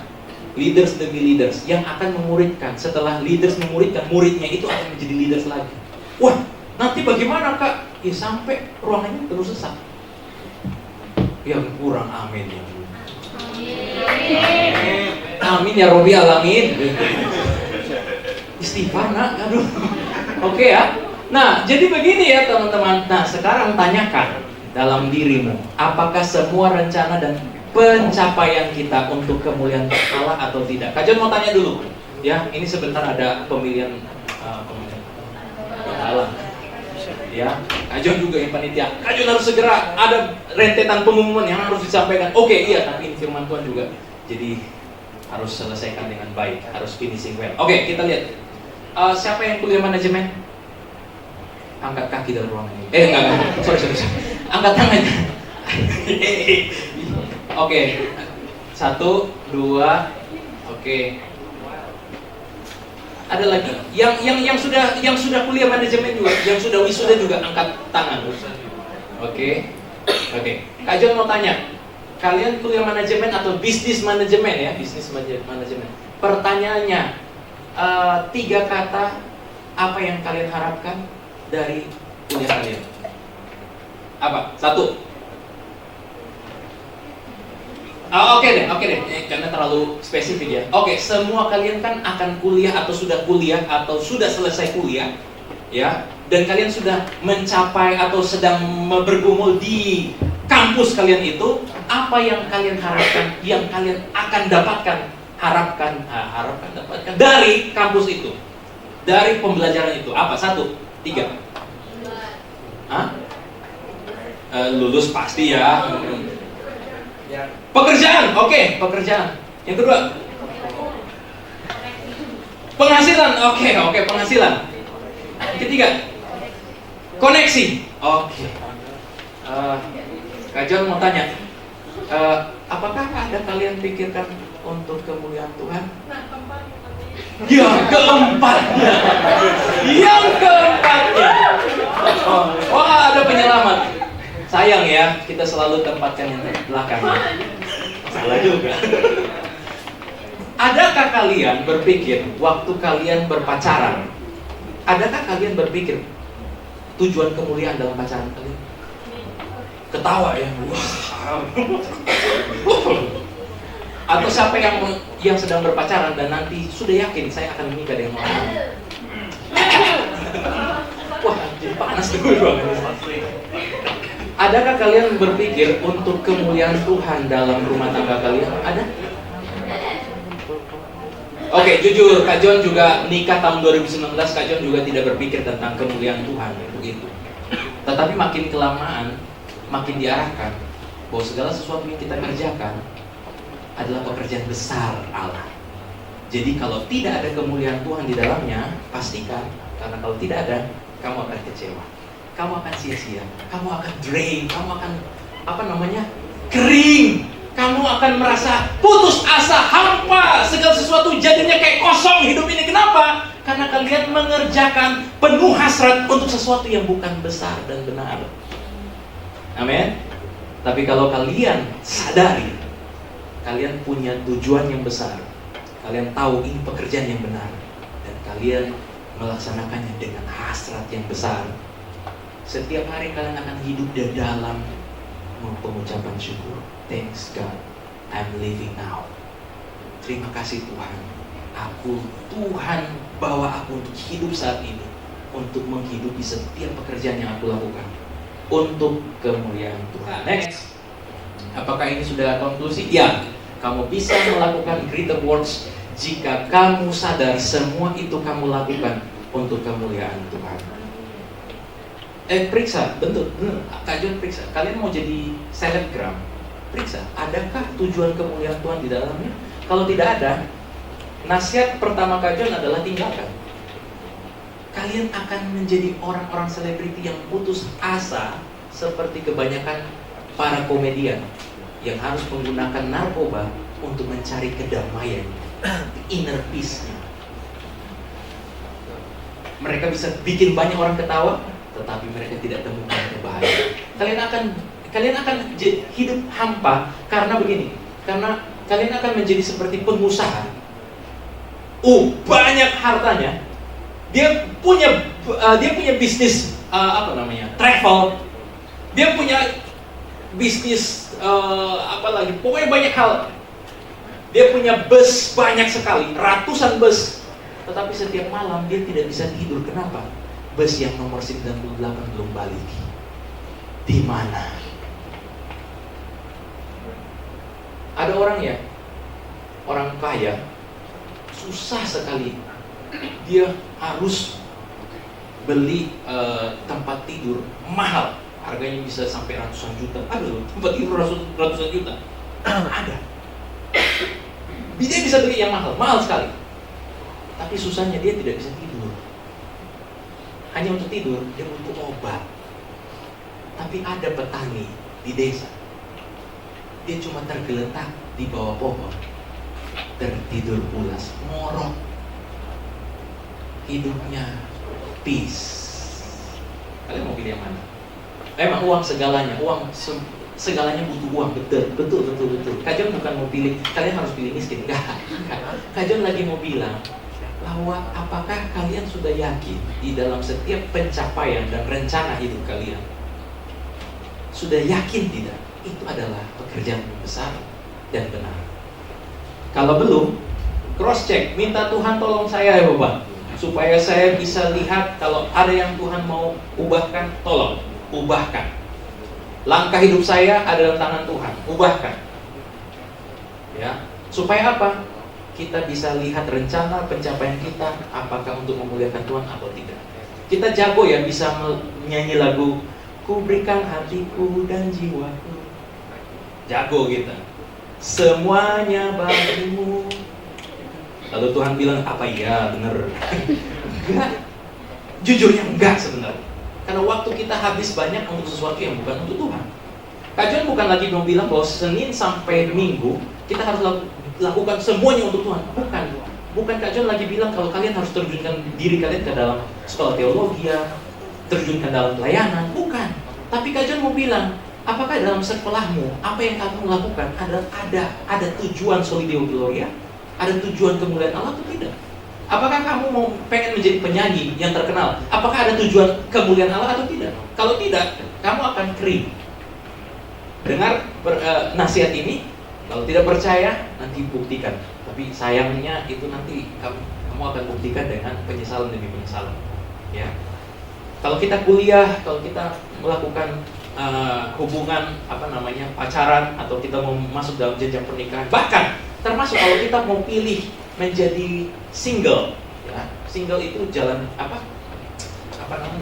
Leaders demi leaders yang akan memuridkan. Setelah leaders memuridkan, muridnya itu akan menjadi leaders lagi. Wah, nanti bagaimana, Kak? Ya sampai ruangannya terus sesak. Yang kurang, amin ya. Amin ya Robi alamin. Istighfar, nak. Aduh. Oke ya. Nah, jadi begini ya teman-teman. Nah, sekarang tanyakan dalam dirimu, apakah semua rencana dan pencapaian kita untuk kemuliaan Allah atau tidak? Kak John mau tanya dulu, ya. Ini sebentar ada pemilihan Allah, ya. Kak John juga yang panitia. Kak John harus segera ada rentetan pengumuman yang harus disampaikan. Oke, iya, tapi ini firman Tuhan juga, jadi harus selesaikan dengan baik, harus finishing well. Oke, kita lihat. Siapa yang kuliah manajemen? Angkat kaki dalam ruangan ini. Enggak. Sorry. Angkat tangan. Oke, 1, 2, oke. Ada lagi yang sudah kuliah manajemen juga, yang sudah wisuda juga angkat tangan. Oke. Kak John mau tanya, kalian kuliah manajemen atau bisnis manajemen ya? Bisnis manajemen. Pertanyaannya, 3 kata apa yang kalian harapkan dari kuliah kalian? Apa? 1. Oke deh, karena terlalu spesifik ya. Oke, semua kalian kan akan kuliah atau sudah selesai kuliah, ya. Dan kalian sudah mencapai atau sedang bergumul di kampus kalian itu. Apa yang kalian harapkan, yang kalian akan dapatkan harapkan dapatkan dari kampus itu, dari pembelajaran itu? Apa? 1, 3. Hah? Lulus pasti ya. Pekerjaan, oke, pekerjaan. Yang kedua, penghasilan, oke, penghasilan. Ketiga, koneksi, oke. Kak John mau tanya, apakah ada kalian pikirkan untuk kemuliaan Tuhan? Yang keempatnya. Wah, ada penyelamat. Sayang ya, kita selalu tempatkan yang belakang. Salah juga. Adakah kalian berpikir waktu kalian berpacaran? Adakah kalian berpikir tujuan kemuliaan dalam pacaran kalian? Ketawa ya. Atau siapa yang sedang berpacaran dan nanti sudah yakin saya akan menikah dengan orang lain? Wah, jadi panas dulu. Adakah kalian berpikir untuk kemuliaan Tuhan dalam rumah tangga kalian? Ada? Oke, jujur, Kak John juga nikah tahun 2019. Kak John juga tidak berpikir tentang kemuliaan Tuhan begitu. Tetapi makin kelamaan, makin diarahkan bahwa segala sesuatu yang kita kerjakan adalah pekerjaan besar Allah. Jadi kalau tidak ada kemuliaan Tuhan di dalamnya, pastikan, karena kalau tidak ada, kamu akan kecewa, kamu akan sia-sia, kamu akan drain, kamu akan kering, kamu akan merasa putus asa, hampa, segala sesuatu jadinya kayak kosong hidup ini. Kenapa? Karena kalian mengerjakan penuh hasrat untuk sesuatu yang bukan besar dan benar. Amin. Tapi kalau kalian sadari, kalian punya tujuan yang besar, kalian tahu ini pekerjaan yang benar, dan kalian melaksanakannya dengan hasrat yang besar, setiap hari kalian akan hidup di dalam pengucapan syukur. Thanks God, I'm living now. Terima kasih Tuhan, Tuhan bawa aku untuk hidup saat ini, untuk menghidupi setiap pekerjaan yang aku lakukan untuk kemuliaan Tuhan. Next, apakah ini sudah konklusi? Ya, kamu bisa melakukan greater works jika kamu sadar semua itu kamu lakukan untuk kemuliaan Tuhan. Periksa, betul, Kak John periksa. Kalian mau jadi selebgram? Periksa, adakah tujuan kemuliaan Tuhan di dalamnya? Kalau tidak ada, nasihat pertama Kak John adalah tinggalkan. Kalian akan menjadi orang-orang selebriti yang putus asa, seperti kebanyakan para komedian yang harus menggunakan narkoba untuk mencari kedamaian, inner peace-nya. Mereka bisa bikin banyak orang ketawa, tetapi mereka tidak temukan kebahagiaan. Kalian akan hidup hampa karena begini. Karena kalian akan menjadi seperti pengusaha. Banyak hartanya. Dia punya bisnis travel. Dia punya bisnis pokoknya banyak hal. Dia punya bus banyak sekali, ratusan bus. Tetapi setiap malam dia tidak bisa tidur. Kenapa? Bus yang nomor 98 belum balik. Di mana? Ada orang ya, orang kaya, susah sekali. Dia harus beli tempat tidur mahal, harganya bisa sampai ratusan juta. Aduh, tempat tidur ratusan juta. Ada. Dia bisa beli yang mahal sekali. Tapi susahnya dia tidak bisa tidur. Hanya untuk tidur, dia butuh obat. Tapi ada petani di desa, dia cuma tergeletak di bawah pohon, tertidur pulas, ngorok. Hidupnya peace. Kalian mau pilih yang mana? Emang uang segalanya, segalanya butuh uang, betul. Kak John bukan mau pilih, kalian harus pilih miskin, enggak. Kak John lagi mau bilang bahwa apakah kalian sudah yakin di dalam setiap pencapaian dan rencana hidup kalian? Sudah yakin tidak? Itu adalah pekerjaan yang besar dan benar. Kalau belum, cross check, minta Tuhan tolong saya ya Bapak, supaya saya bisa lihat kalau ada yang Tuhan mau ubahkan, tolong ubahkan. Langkah hidup saya ada dalam tangan Tuhan, ubahkan. Ya, supaya apa? kita bisa lihat rencana pencapaian kita, apakah untuk memuliakan Tuhan atau tidak. Kita jago ya bisa menyanyi lagu Ku berikan hatiku dan jiwaku. Jago kita. Semuanya bagimu. Lalu Tuhan bilang, apa iya bener? Enggak. Jujurnya enggak sebenarnya. Karena waktu kita habis banyak untuk sesuatu yang bukan untuk Tuhan. Kak John bukan lagi mau bilang bahwa Senin sampai Minggu kita harus lakukan semuanya untuk Tuhan. Bukan Kak John lagi bilang kalau kalian harus terjunkan diri kalian ke dalam sekolah teologi, terjunkan dalam pelayanan. Bukan. Tapi Kak John mau bilang, apakah dalam sekolahmu apa yang kamu lakukan ada tujuan soli Deo Gloria? Ada tujuan kemuliaan Allah atau tidak? Apakah kamu mau pengen menjadi penyanyi yang terkenal? Apakah ada tujuan kemuliaan Allah atau tidak? Kalau tidak, kamu akan kering. Dengar nasihat ini, kalau tidak percaya, nanti buktikan. Tapi sayangnya itu nanti kamu akan buktikan dengan penyesalan demi penyesalan. Ya. Kalau kita kuliah, kalau kita melakukan hubungan pacaran, atau kita mau masuk dalam jenjang pernikahan, bahkan termasuk kalau kita mau pilih menjadi single, ya. Single itu jalan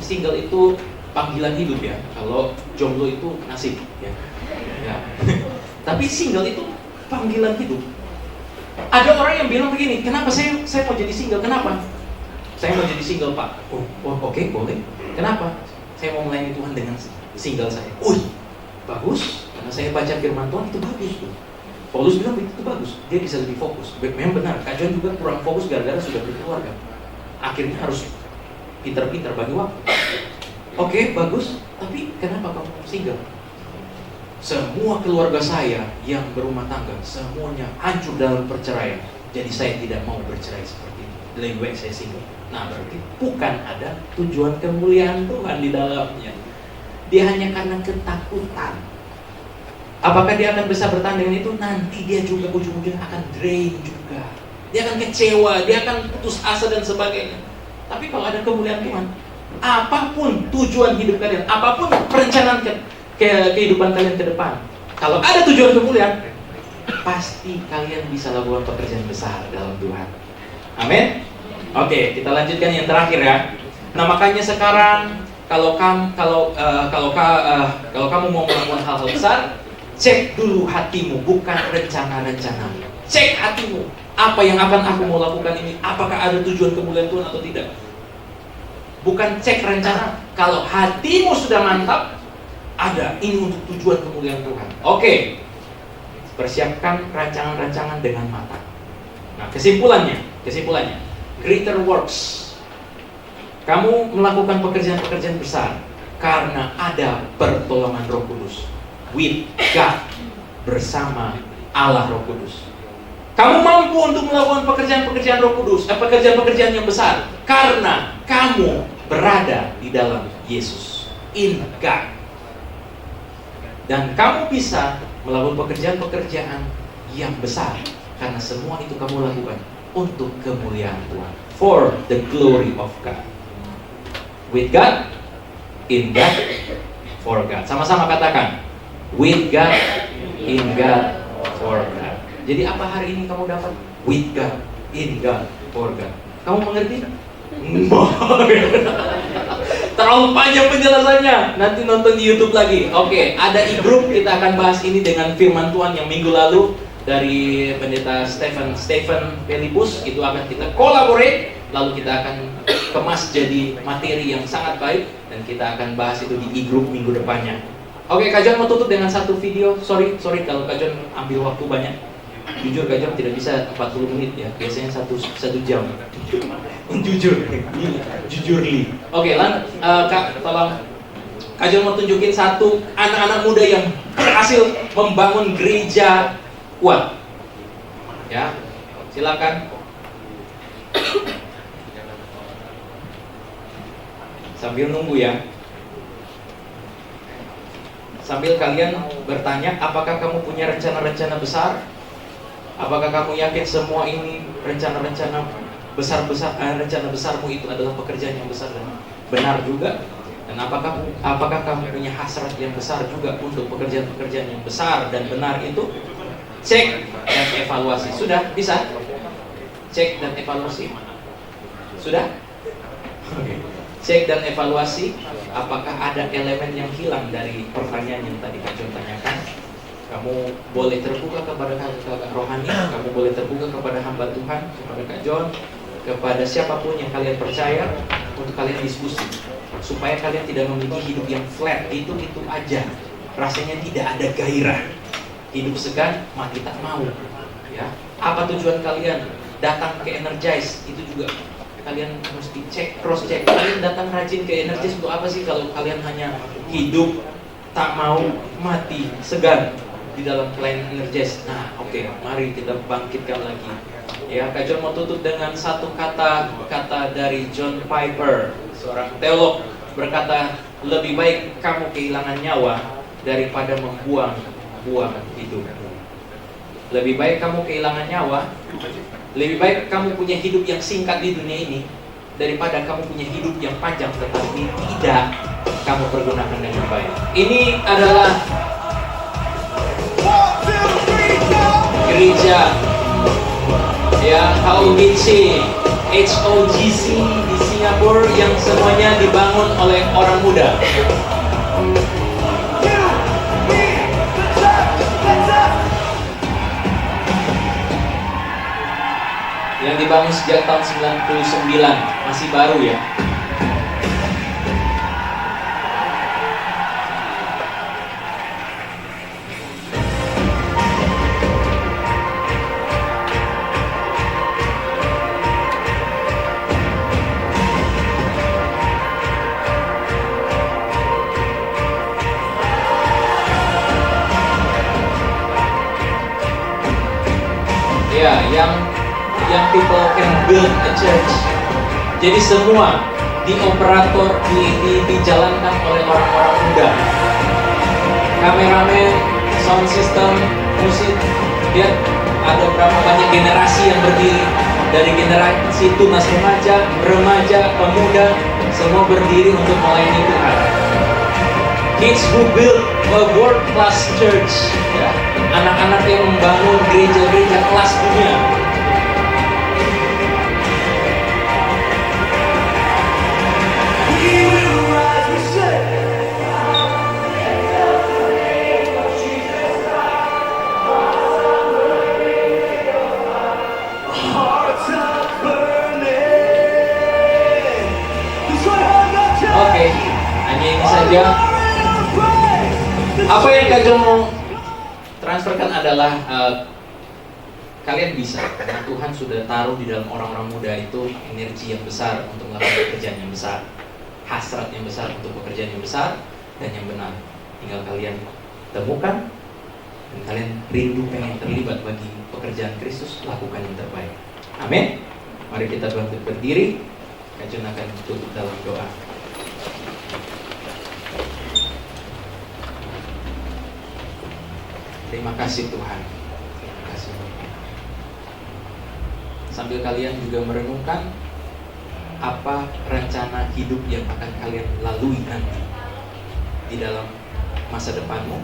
single itu panggilan hidup ya. Kalau jomblo itu nasib, ya. Tapi single itu panggilan hidup. Ada orang yang bilang begini, kenapa saya mau jadi single? Kenapa? Saya mau jadi single, Pak. Oke, boleh. Kenapa? Saya mau melayani Tuhan dengan single saya. Bagus. Karena saya baca firman Tuhan itu bagus tuh. Paulus bilang itu bagus. Dia bisa lebih fokus. Memang benar. Kak John juga kurang fokus gara-gara sudah berkeluarga. Akhirnya harus pintar-pintar bagi waktu. Oke, bagus. Tapi kenapa kamu single? Semua keluarga saya yang berumah tangga, semuanya hancur dalam perceraian. Jadi saya tidak mau bercerai seperti itu. Lebih baik saya single. Nah, berarti bukan ada tujuan kemuliaan Tuhan di dalamnya. Dia hanya karena ketakutan. Apakah dia akan bisa bertahan dengan itu? Nanti dia juga ujung-ujungnya akan drain juga. Dia akan kecewa, dia akan putus asa dan sebagainya. Tapi kalau ada kemuliaan Tuhan, apapun tujuan hidup kalian, apapun perencanaan kehidupan kalian ke depan, kalau ada tujuan kemuliaan, pasti kalian bisa lakukan pekerjaan besar dalam Tuhan. Amin. Oke, kita lanjutkan yang terakhir ya. Nah, makanya sekarang kalau kamu mau melakukan hal-hal besar, cek dulu hatimu, bukan rencana-rencana. Cek hatimu, apa yang akan aku mau lakukan ini? Apakah ada tujuan kemuliaan Tuhan atau tidak? Bukan cek rencana. Kalau hatimu sudah mantap, ada ini untuk tujuan kemuliaan Tuhan. Oke, persiapkan rancangan-rancangan dengan matang. Nah, kesimpulannya, greater works. Kamu melakukan pekerjaan-pekerjaan besar karena ada pertolongan Roh Kudus. With God, bersama Allah Roh Kudus. Kamu mampu untuk melakukan pekerjaan-pekerjaan Roh Kudus, pekerjaan-pekerjaan yang besar karena kamu berada di dalam Yesus, in God. Dan kamu bisa melakukan pekerjaan-pekerjaan yang besar karena semua itu kamu lakukan untuk kemuliaan Tuhan, for the glory of God. With God, in God, for God. Sama-sama katakan, with God, in God, for God. Jadi apa hari ini kamu dapat? With God, in God, for God. Kamu mengerti? Terlalu panjang penjelasannya. Nanti nonton di YouTube lagi. Oke, ada e-group, kita akan bahas ini dengan firman Tuhan yang minggu lalu dari pendeta Stephen Pelibus. Itu akan kita collaborate, lalu kita akan kemas jadi materi yang sangat baik, dan kita akan bahas itu di e-group minggu depannya. Oke, Kak John mau tutup dengan satu video. Sorry kalau Kak John ambil waktu banyak. Jujur Kak John tidak bisa 40 menit ya. Biasanya satu jam. Jujurly. Oke, Kak, tolong. Kak John mau tunjukin satu anak-anak muda yang berhasil membangun gereja kuat. Ya, silakan. Sambil nunggu ya. Sambil kalian bertanya, apakah kamu punya rencana-rencana besar? Apakah kamu yakin semua ini rencana-rencana rencana besarmu itu adalah pekerjaan yang besar dan benar juga? Dan apakah kamu punya hasrat yang besar juga untuk pekerjaan-pekerjaan yang besar dan benar itu? Cek dan evaluasi. Sudah bisa? Cek dan evaluasi. Sudah? Oke. Cek dan evaluasi. Apakah ada elemen yang hilang dari pertanyaan yang tadi Kak John tanyakan? Kamu boleh terbuka kepada kakak rohani, kamu boleh terbuka kepada hamba Tuhan, kepada Kak John, kepada siapapun yang kalian percaya, untuk kalian diskusi, supaya kalian tidak memiliki hidup yang flat, itu aja, rasanya tidak ada gairah, hidup segan, mati tak mau. Ya, apa tujuan kalian datang ke Energize? Itu juga kalian mesti cek, cross check. Kalian datang rajin ke Energize untuk apa sih kalau kalian hanya hidup tak mau, mati segan di dalam pelayanan Energize? Nah, oke, mari kita bangkitkan lagi. Ya, Kak John mau tutup dengan satu kata dari John Piper, seorang teolog, berkata, lebih baik kamu kehilangan nyawa daripada membuang hidup. Lebih baik kamu kehilangan nyawa, lebih baik kamu punya hidup yang singkat di dunia ini daripada kamu punya hidup yang panjang tetapi tidak kamu pergunakan dengan baik. Ini adalah gereja ya HOGC di Singapura yang semuanya dibangun oleh orang muda. Yang dibangun sejak tahun 99, masih baru ya. Ya, yang people can build a church. Jadi semua dioperator, dijalankan oleh orang-orang muda. Kameramen, sound system, musik. Lihat ada berapa banyak generasi yang berdiri. Dari generasi tunas remaja, pemuda, semua berdiri untuk melayani Tuhan. Kids who build a world class church. Ya. Anak-anak yang membangun gereja-gereja kelas dunia. Oke, hanya ini saja. Apa yang Kak John mau transferkan adalah kalian bisa, karena Tuhan sudah taruh di dalam orang-orang muda itu energi yang besar untuk melakukan pekerjaan yang besar, hasrat yang besar untuk pekerjaan yang besar dan yang benar. Tinggal kalian temukan dan kalian rindu pengen terlibat bagi pekerjaan Kristus, lakukan yang terbaik. Amin. Mari kita bangkit berdiri. Kak John akan tutup dalam doa. Terima kasih Tuhan. Terima kasih. Sambil kalian juga merenungkan apa rencana hidup yang akan kalian lalui nanti di dalam masa depanmu,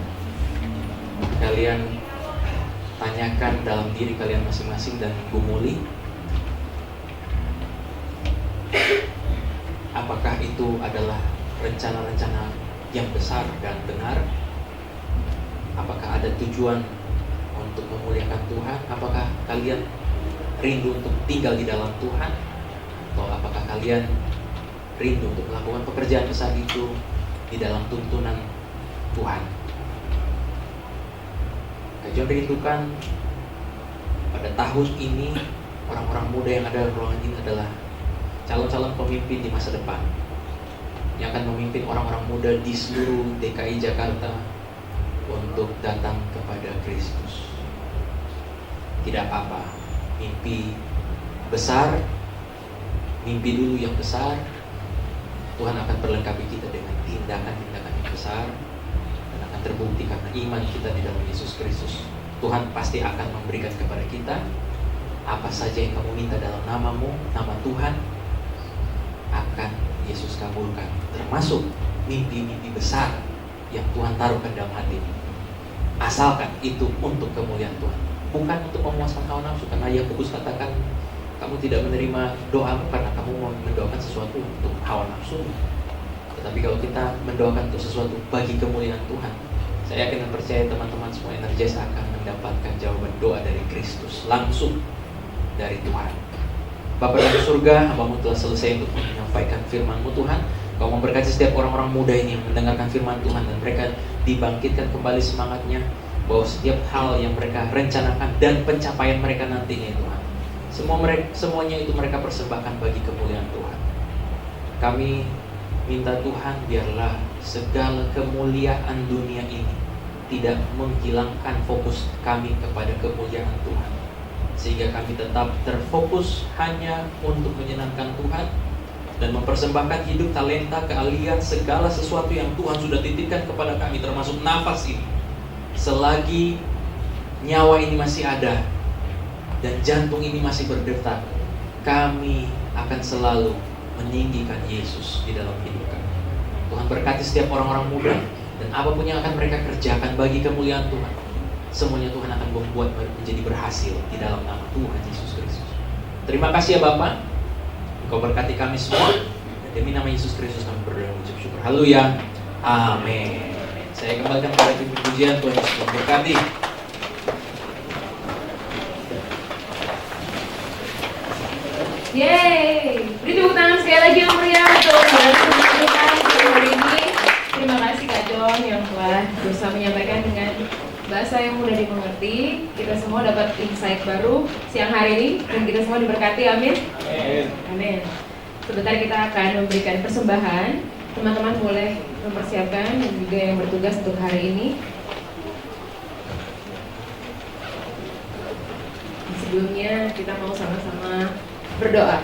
kalian tanyakan dalam diri kalian masing-masing dan gumuli, apakah itu adalah rencana-rencana yang besar dan benar? Apakah ada tujuan untuk memuliakan Tuhan? Apakah kalian rindu untuk tinggal di dalam Tuhan? Atau apakah kalian rindu untuk melakukan pekerjaan besar itu di dalam tuntunan Tuhan? Kak John rindukan pada tahun ini orang-orang muda yang ada di ruangan ini adalah calon-calon pemimpin di masa depan yang akan memimpin orang-orang muda di seluruh DKI Jakarta untuk datang kepada Kristus. Tidak apa-apa, mimpi besar, mimpi dulu yang besar. Tuhan akan perlengkapi kita dengan tindakan-tindakan yang besar dan akan terbukti karena iman kita di dalam Yesus Kristus. Tuhan pasti akan memberikan kepada kita apa saja yang kamu minta dalam namamu, nama Tuhan akan Yesus kabulkan, termasuk mimpi-mimpi besar yang Tuhan taruhkan dalam hatimu. Asalkan itu untuk kemuliaan Tuhan, bukan untuk memuaskan hawa nafsu. Karena Yakobus katakan Kamu tidak menerima doamu karena kamu mau mendoakan sesuatu untuk hawa nafsu. Tetapi kalau kita mendoakan untuk sesuatu bagi kemuliaan Tuhan, saya yakin dan percaya teman-teman semua energis akan mendapatkan jawaban doa dari Kristus langsung dari Tuhan. Bapa dalam surga, hamba-Mu telah selesai untuk menyampaikan firman-Mu Tuhan. Kau memberkati setiap orang-orang muda ini yang mendengarkan firman Tuhan, dan mereka dibangkitkan kembali semangatnya bahwa setiap hal yang mereka rencanakan dan pencapaian mereka nantinya Tuhan, semuanya itu mereka persembahkan bagi kemuliaan Tuhan. Kami minta Tuhan, biarlah segala kemuliaan dunia ini tidak menghilangkan fokus kami kepada kemuliaan Tuhan, sehingga kami tetap terfokus hanya untuk menyenangkan Tuhan dan mempersembahkan hidup, talenta, keahlian, segala sesuatu yang Tuhan sudah titipkan kepada kami, termasuk nafas ini. Selagi nyawa ini masih ada dan jantung ini masih berdetak, kami akan selalu meninggikan Yesus di dalam hidup kami. Tuhan berkati setiap orang-orang muda, dan apapun yang akan mereka kerjakan bagi kemuliaan Tuhan, semuanya Tuhan akan membuat menjadi berhasil di dalam nama Tuhan Yesus Kristus. Terima kasih ya Bapa, Engkau berkati kami semua, dan demi nama Yesus Kristus kami berdoa dan mengucap syukur. Haleluya, amin. Saya kembalikan kepada tim pujian, Tuhan Yesus memberkati. Yeay, beri tepuk tangan sekali lagi yang meriah untuk kita hari ini. Terima kasih Kak John yang telah berusaha menyampaikan dengan bahasa yang mudah dimengerti. Kita semua dapat insight baru siang hari ini, dan kita semua diberkati, amin. Amin. Sebentar kita akan memberikan persembahan. Teman-teman boleh mempersiapkan, dan juga yang bertugas untuk hari ini. Sebelumnya kita mau sama-sama berdoa.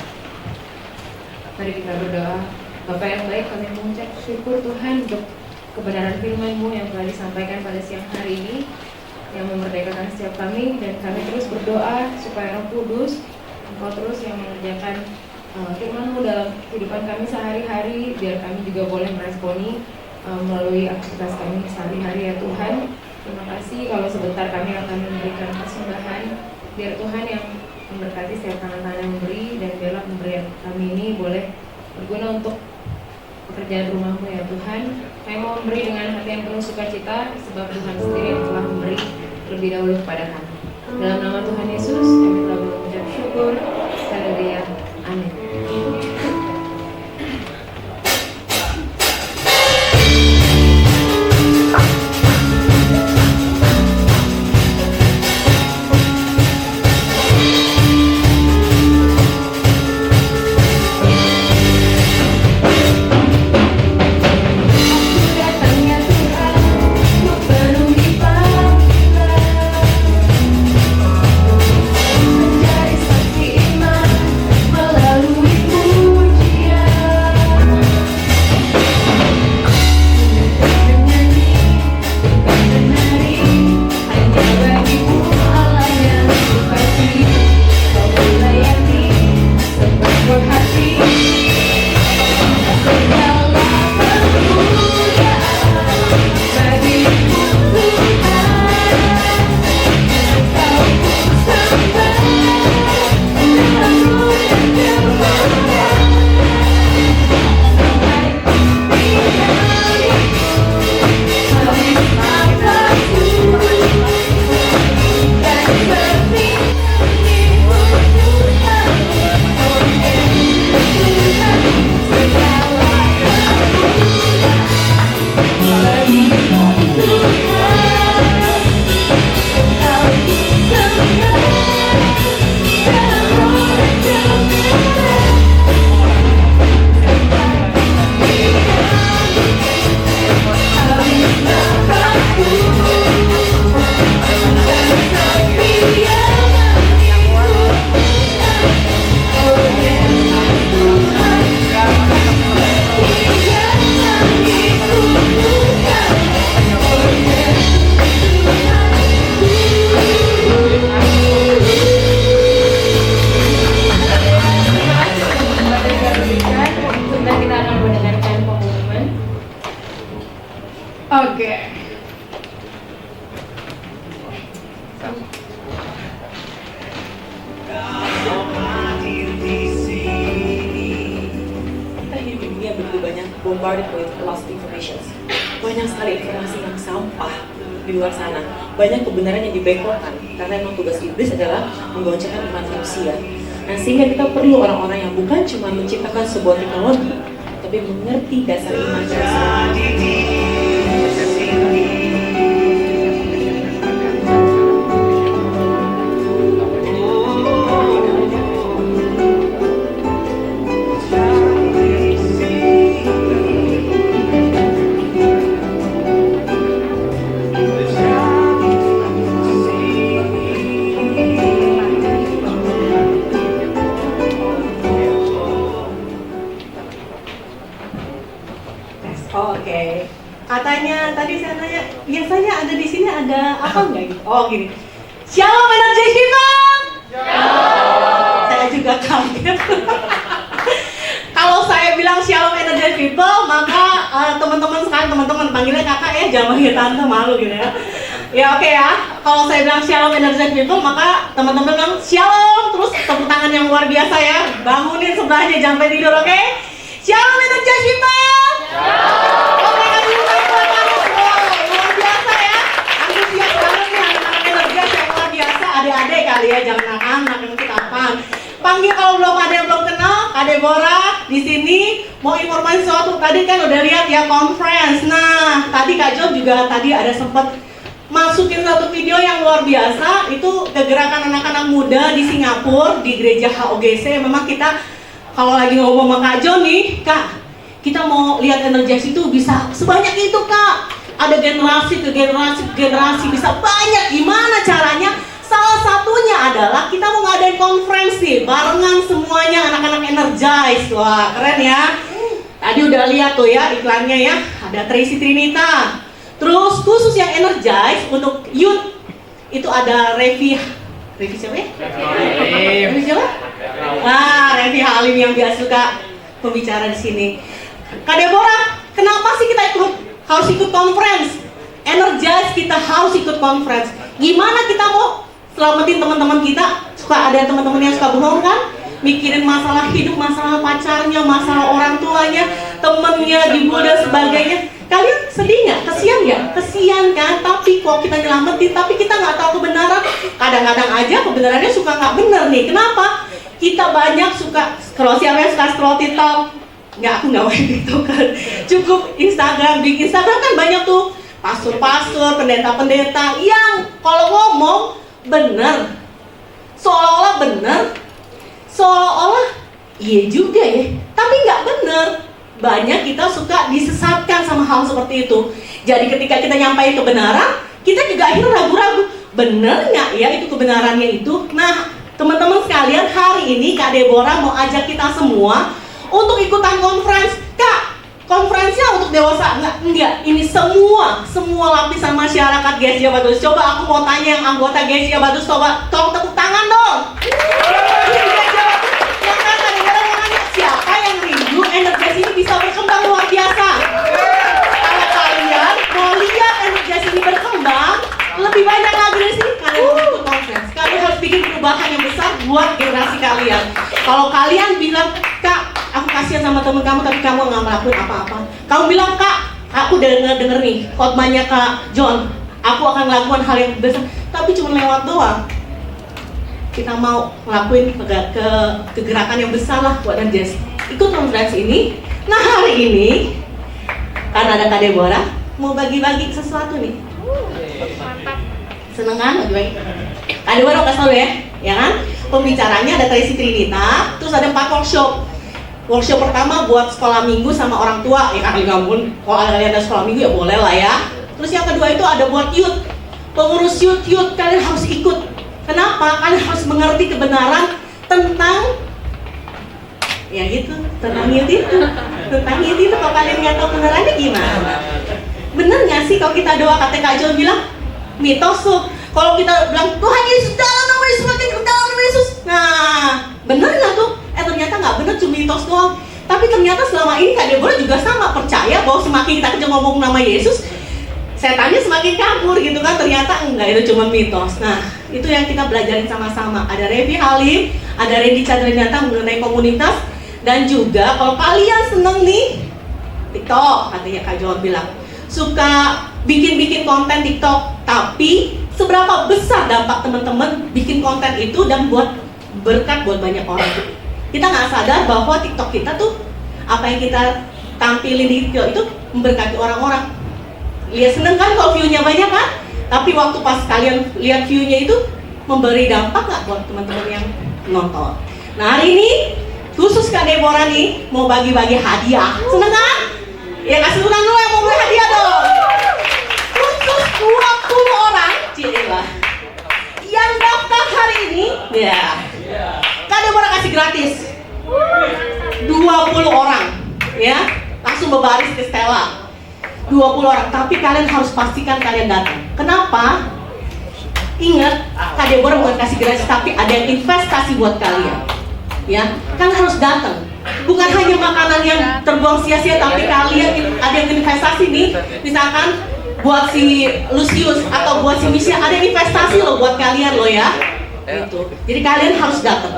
Mari kita berdoa. Bapak yang baik, kami mengucap syukur Tuhan untuk kebenaran firman-Mu yang telah disampaikan pada siang hari ini, yang memerdekakan setiap kami, dan kami terus berdoa supaya Roh Kudus, Engkau terus yang mengerjakan firman-Mu dalam kehidupan kami sehari-hari, biar kami juga boleh meresponi melalui aktivitas kami sehari-hari ya Tuhan. Terima kasih kalau sebentar kami akan memberikan persembahan, biar Tuhan yang memberkati setiap tangan-tangan yang memberi, dan biarlah pemberian kami ini boleh berguna untuk pekerjaan rumah-Mu ya Tuhan. Kami mau memberi dengan hati yang penuh sukacita, sebab Tuhan sendiri yang telah memberi terlebih dahulu kepada kami. Dalam nama Tuhan Yesus kami telah mengucap syukur. Haleluya, amin. Oke. bombarded with lots of information. Banyak sekali informasi yang sampah di luar sana. Banyak kebenaran yang dibengkokkan karena memang tugas iblis adalah menggoncangkan iman manusia. Nah, sehingga kita perlu orang-orang yang bukan cuma menciptakan sebuah teknologi, tapi mengerti dasar iman tersebut. Oke. Katanya tadi saya nanya, biasanya ada di sini ada apa enggak gitu? Oh gini. Shalom energy people. Saya juga kaget. Kalau saya bilang shalom energy people, maka teman-teman sekarang teman-teman panggilnya kakak ya, jangan panggil tante, malu gitu ya. Ya oke ya. Kalau saya bilang shalom energy people, maka teman-teman bilang shalom, terus tepuk tangan yang luar biasa ya. Bangunin sebelahnya, jangan sampai tidur, oke? Shalom energy people. Oke, kasih tepuk tangan luar biasa ya. Antusias banget nih anak-anak energi yang luar biasa. Adik-adik kali ya, jangan anak-anak yang kapan. Panggil kalau belum ada yang belum kenal, Kak Deborah di sini mau informasi sesuatu. Tadi kan udah lihat ya conference. Nah, tadi Kak Job juga tadi ada sempat masukin satu video yang luar biasa. Itu kegerakan anak-anak muda di Singapura di gereja HOGC. Memang kita kalau lagi ngomong sama Kak Jo nih, Kak, kita mau lihat energis itu bisa sebanyak itu, Kak. Ada generasi ke generasi bisa banyak. Gimana caranya? Salah satunya adalah kita mau ngadain konferensi barengan semuanya anak-anak energis. Wah, keren ya. Tadi udah lihat tuh ya iklannya ya. Ada Tracy Trinita. Terus khusus yang energis untuk youth itu ada Revi siapa ya? Revi siapa? Revi Halim yang biasa suka pembicara di sini. Kak Deborah, kenapa sih kita harus ikut conference? Energize kita harus ikut conference. Gimana kita mau selamatin teman-teman kita? Suka ada teman-teman yang suka bohong kan? Mikirin masalah hidup, masalah pacarnya, masalah orang tuanya, temennya, dibully dan sebagainya. Kalian sedih nggak? Kesian nggak? Kesian kan? Tapi kok kita nyelamatin, tapi kita nggak tahu kebenaran. Kadang-kadang aja kebenarannya suka nggak bener nih. Kenapa? Kita banyak suka scroll, siapa yang suka scroll TikTok? Nggak, aku nggak main TikTok kan. Cukup Instagram. Di Instagram kan banyak tuh pastor-pastor, pendeta-pendeta yang kalau ngomong bener, seolah-olah bener, seolah-olah iya juga ya, tapi nggak bener. Banyak kita suka disesatkan sama hal seperti itu. Jadi ketika kita nyampaikan kebenaran, kita juga akhirnya ragu-ragu, bener nggak ya itu kebenarannya itu. Nah, teman-teman sekalian, hari ini Kak Deborah mau ajak kita semua untuk ikutan conference. Kak, konferensinya untuk dewasa? Enggak. Ini semua lapisan masyarakat GSJ Batus. Coba aku mau tanya yang anggota GSJ Batus, coba tolong tepuk tangan dong. Yang kan Kak Deborah mau nanya, siapa yang rindu energis ini bisa berkembang luar biasa? Kalau kalian mau lihat energis ini berkembang lebih banyak lagi di sini, kalian harus ikut conference. Kalian harus bikin perubahan yang besar buat generasi kalian. Kalau kalian bilang, Kak, aku kasihan sama temen kamu tapi kamu nggak melakukan apa-apa. Kamu bilang, Kak, aku udah denger nih khotbahnya Kak John, aku akan melakukan hal yang besar, tapi cuma lewat doang. Kita mau ngelakuin kegerakan yang besar lah buat Anjas. Ikut conference ini. Nah, hari ini karena ada Kak Deborah mau bagi-bagi sesuatu nih. Seneng kan bagi-bagi? Kak Deborah kasih tau ya kan? Pembicaranya ada Tracy Trinita, terus ada 4 workshop. Workshop pertama buat sekolah minggu sama orang tua, ya kali gabung. Kalau ada sekolah minggu ya boleh lah ya. Terus yang kedua itu ada buat youth, pengurus youth, kalian harus ikut. Kenapa? Kalian harus mengerti kebenaran tentang ya gitu, tentang youth itu. Kalau kalian nggak tahu kebenarannya gimana? Bener nggak sih kalau kita doa, kata Kak Jo bilang mitos tuh. Kalau kita bilang Tuhan Yesus dalam nama Yesus, makin dalam nama Yesus. Nah, bener nggak tuh? Ternyata nggak bener, cuma mitos doang. Tapi ternyata selama ini Kak Deborah juga sama percaya bahwa semakin kita kencang ngomong nama Yesus, setannya semakin kabur gitu kan. Ternyata enggak, itu cuma mitos. Nah, itu yang kita belajarin sama-sama. Ada Revi Halim, ada Randy Chandranata mengenai komunitas. Dan juga kalau kalian seneng nih TikTok, katanya Kak John bilang. Suka bikin konten TikTok, tapi seberapa besar dampak teman-teman bikin konten itu dan buat berkat buat banyak orang. Kita nggak sadar bahwa TikTok kita tuh, apa yang kita tampilin di TikTok itu memberkati orang-orang. Lihat seneng kan kalau view-nya banyak kan? Tapi waktu pas kalian lihat view-nya itu memberi dampak nggak buat teman-teman yang nonton? Nah hari ini khusus Kak Deborah nih mau bagi-bagi hadiah. Seneng kan? Ya kasih tangan dulu yang mau beli hadiah dong. Khusus 20 orang, cilah. Yang daftar hari ini, ya. Kak Deborah kasih gratis. 20 orang, ya. Langsung berbaris ke Stella. 20 orang, tapi kalian harus pastikan kalian datang. Kenapa? Ingat, Kak Deborah bukan kasih gratis, tapi ada yang investasi buat kalian. Ya, kan harus datang. Bukan hanya makanan yang terbuang sia-sia, tapi kalian ada yang investasi nih. Misalkan buat si Lucius atau buat si Misha, ada yang investasi loh buat kalian loh ya. Gitu. Jadi kalian harus datang.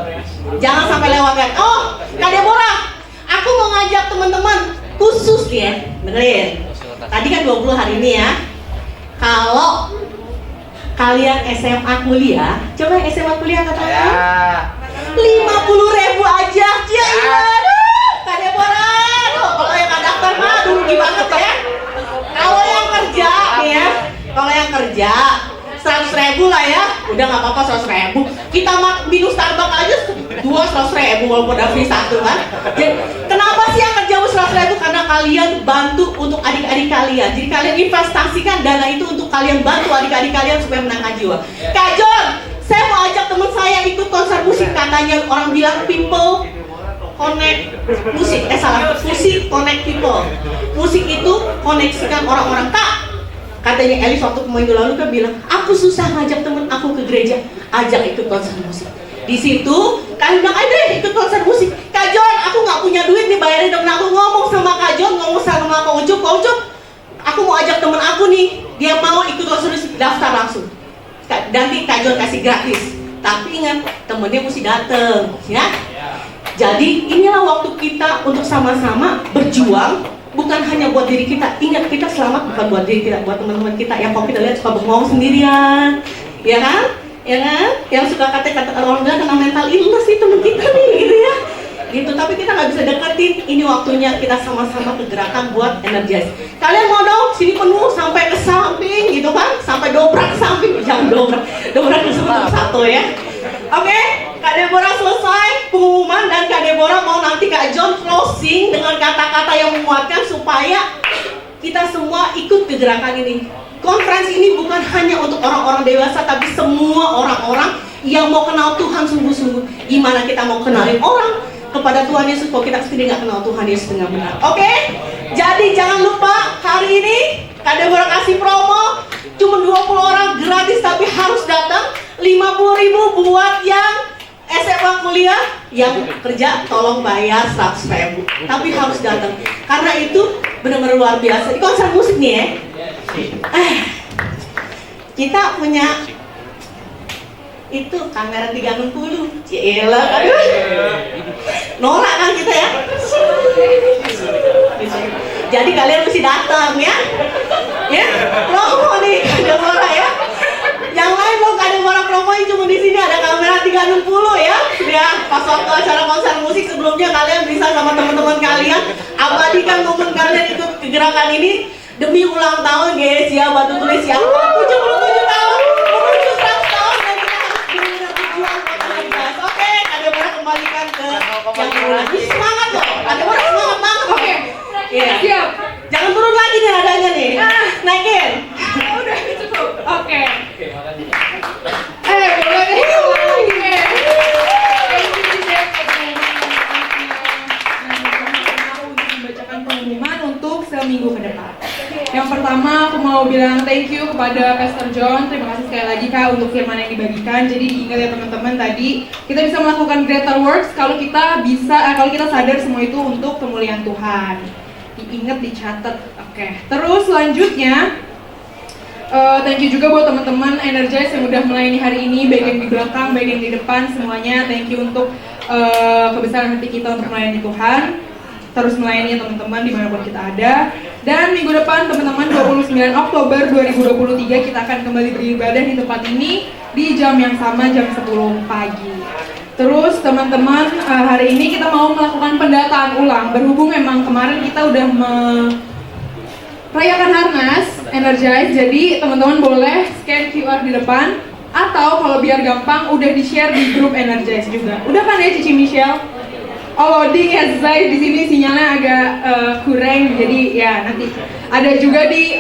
Jangan sampai lewatkan. Oh, Kak Deborah, aku mau ngajak teman-teman khusus ya, dengerin. Tadi kan 20 hari ini ya. Kalau kalian SMA kuliah, coba yang SMA kuliah katanya 50.000 aja. Aduh, Kak Deborah. Kalau yang nggak daftar mah rugi banget ya. Kalau yang kerja nih ya, kalau yang kerja 100.000 lah ya, udah nggak apa-apa 100.000. Kita minum Starbucks aja 100.000 walaupun udah free satu kan. Jadi, kenapa sih yang kerja 100.000? Karena kalian bantu untuk adik-adik kalian. Jadi kalian investasikan dana itu untuk kalian bantu adik-adik kalian supaya menangkan jiwa. Kak John, saya mau ajak teman saya ikut konser musik, katanya orang bilang people connect musik, musik connect people. Musik itu koneksikan orang-orang. Kak, katanya Elis waktu minggu lalu kan bilang, aku susah ngajak temen aku ke gereja, ajak ikut konser musik. Di situ kalian bilang, ayo deh ikut konser musik. Kak John, aku nggak punya duit nih bayarin temen aku. Ngomong sama Kak John, ngomong sama Kak Ucup, aku mau ajak temen aku nih, dia mau ikut konser musik, daftar langsung. Nanti Kak John kasih gratis. Tapi ingat, temennya mesti dateng, ya. Jadi inilah waktu kita untuk sama-sama berjuang. Bukan hanya buat diri kita. Ingat, kita selamat bukan buat diri kita, buat teman-teman kita yang kalau kita lihat suka bengong sendirian, ya kan? Ya kan? Yang suka kata-kata orang bilang kena mental illness itu teman kita nih, gitu ya. Gitu, tapi kita nggak bisa deketin. Ini waktunya kita sama-sama bergerakan buat energize. Kalian mau dong sini penuh sampai ke samping, gitu kan? Sampai dobrak ke samping, jangan dobrak ke satu ya. Oke, Kak Deborah selesai pengumuman dan Kak Deborah mau nanti Kak John closing dengan kata-kata yang menguatkan supaya kita semua ikut ke gerakan ini. Konferensi ini bukan hanya untuk orang-orang dewasa, tapi semua orang-orang yang mau kenal Tuhan sungguh-sungguh. Gimana kita mau kenalin orang kepada Tuhan Yesus kalau kita sendiri nggak kenal Tuhan Yesus dengan benar. Oke? Jadi jangan lupa hari ini Kak Deborah kasih promo cuma 20 orang gratis, tapi harus datang. 50.000 buat yang SMA kuliah, yang kerja tolong bayar 100.000, tapi harus datang karena itu benar-benar luar biasa di konser musik nih ya. Kita punya itu kamera 360, cielah, aduh, norak kan kita ya. Jadi kalian mesti datang ya, promo nih ada Deborah ya. Yang lain lo gak ada orang promoin, cuma di sini ada kamera 360 ya. Ya, pas waktu acara konser musik sebelumnya kalian bisa sama teman-teman kalian abadikan momen kalian ikut kegerakan ini demi ulang tahun guys ya, batu tulis yang 77 tahun menuju 100 tahun dan kita harus benar-benar berjuang buat guys. Oke, ada Deborah kembalikan ke yang lagi semangat loh. Ada Deborah semangat banget. Oke. Iya. Siap. Jangan turun lagi nih nadanya nih. Naikin. Udah cukup. Oke. Bacakan pengumuman untuk seminggu ke depan. Yang pertama aku mau bilang thank you kepada Pastor John. Terima kasih sekali lagi Kak untuk firman yang dibagikan. Jadi diingat ya teman-teman, tadi kita bisa melakukan greater works kalau kita sadar semua itu untuk kemuliaan Tuhan. Diingat, dicatat. Oke. Terus selanjutnya thank you juga buat teman-teman Energize yang udah melayani hari ini, baik yang di belakang, baik yang di depan, semuanya thank you untuk kebesaran hati kita untuk melayani Tuhan. terus melayani teman-teman dimanapun kita ada. Dan minggu depan teman-teman 29 Oktober 2023 kita akan kembali beribadah di tempat ini di jam yang sama, jam 10 pagi. Terus teman-teman, hari ini kita mau melakukan pendataan ulang. Berhubung memang kemarin kita udah merayakan Harnas Energize, jadi teman-teman boleh scan QR di depan, atau kalau biar gampang udah di-share di grup Energize juga. Udah kan ya Cici Michelle? Oh, loading ya Zai, di sini sinyalnya agak kurang, jadi ya nanti ada juga di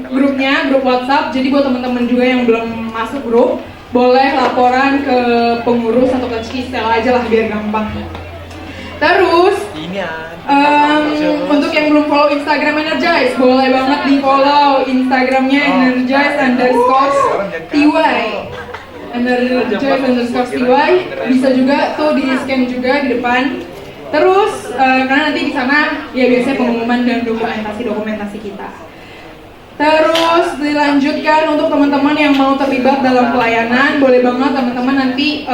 grupnya, grup WhatsApp. Jadi buat teman-teman juga yang belum masuk grup, boleh laporan ke pengurus atau ke Cisel aja lah biar gampang. Terus untuk yang belum follow Instagram Energize, boleh banget di follow Instagramnya Energize_TY. Energize_TY, bisa juga tuh di scan juga di depan. Terus karena nanti di sana ya biasanya pengumuman dan dokumentasi kita. Terus dilanjutkan untuk teman-teman yang mau terlibat dalam pelayanan, boleh banget teman-teman nanti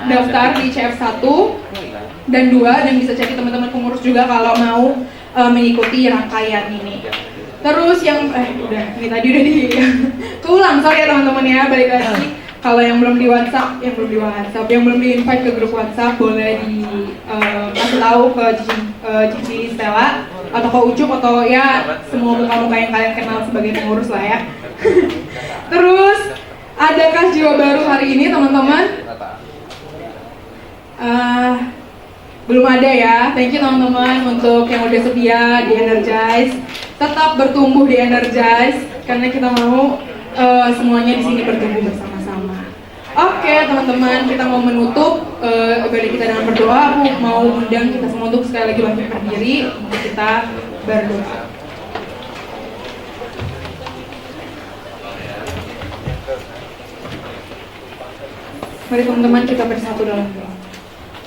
daftar di CF1 dan 2, dan bisa cari teman-teman pengurus juga kalau mau mengikuti rangkaian ini. Terus yang udah ini tadi udah di keulang, sorry ya teman-teman ya, balik lagi. Kalau yang belum di WhatsApp, yang belum di invite ke grup WhatsApp, boleh di kasih tahu ke Cici Stella atau ke Ucup atau ya semua muka-muka yang kalian kenal sebagai pengurus lah ya. Terus ada kas jiwa baru hari ini teman-teman? Belum ada ya. Thank you teman-teman untuk yang udah setia di Energize. Tetap bertumbuh di Energize karena kita mau semuanya di sini bertumbuh bersama-sama. Oke teman-teman, kita mau menutup ibadah kita dengan berdoa. Aku mau undang kita semua untuk sekali lagi bangkit berdiri untuk kita berdoa. Mari teman-teman kita bersatu dalam doa.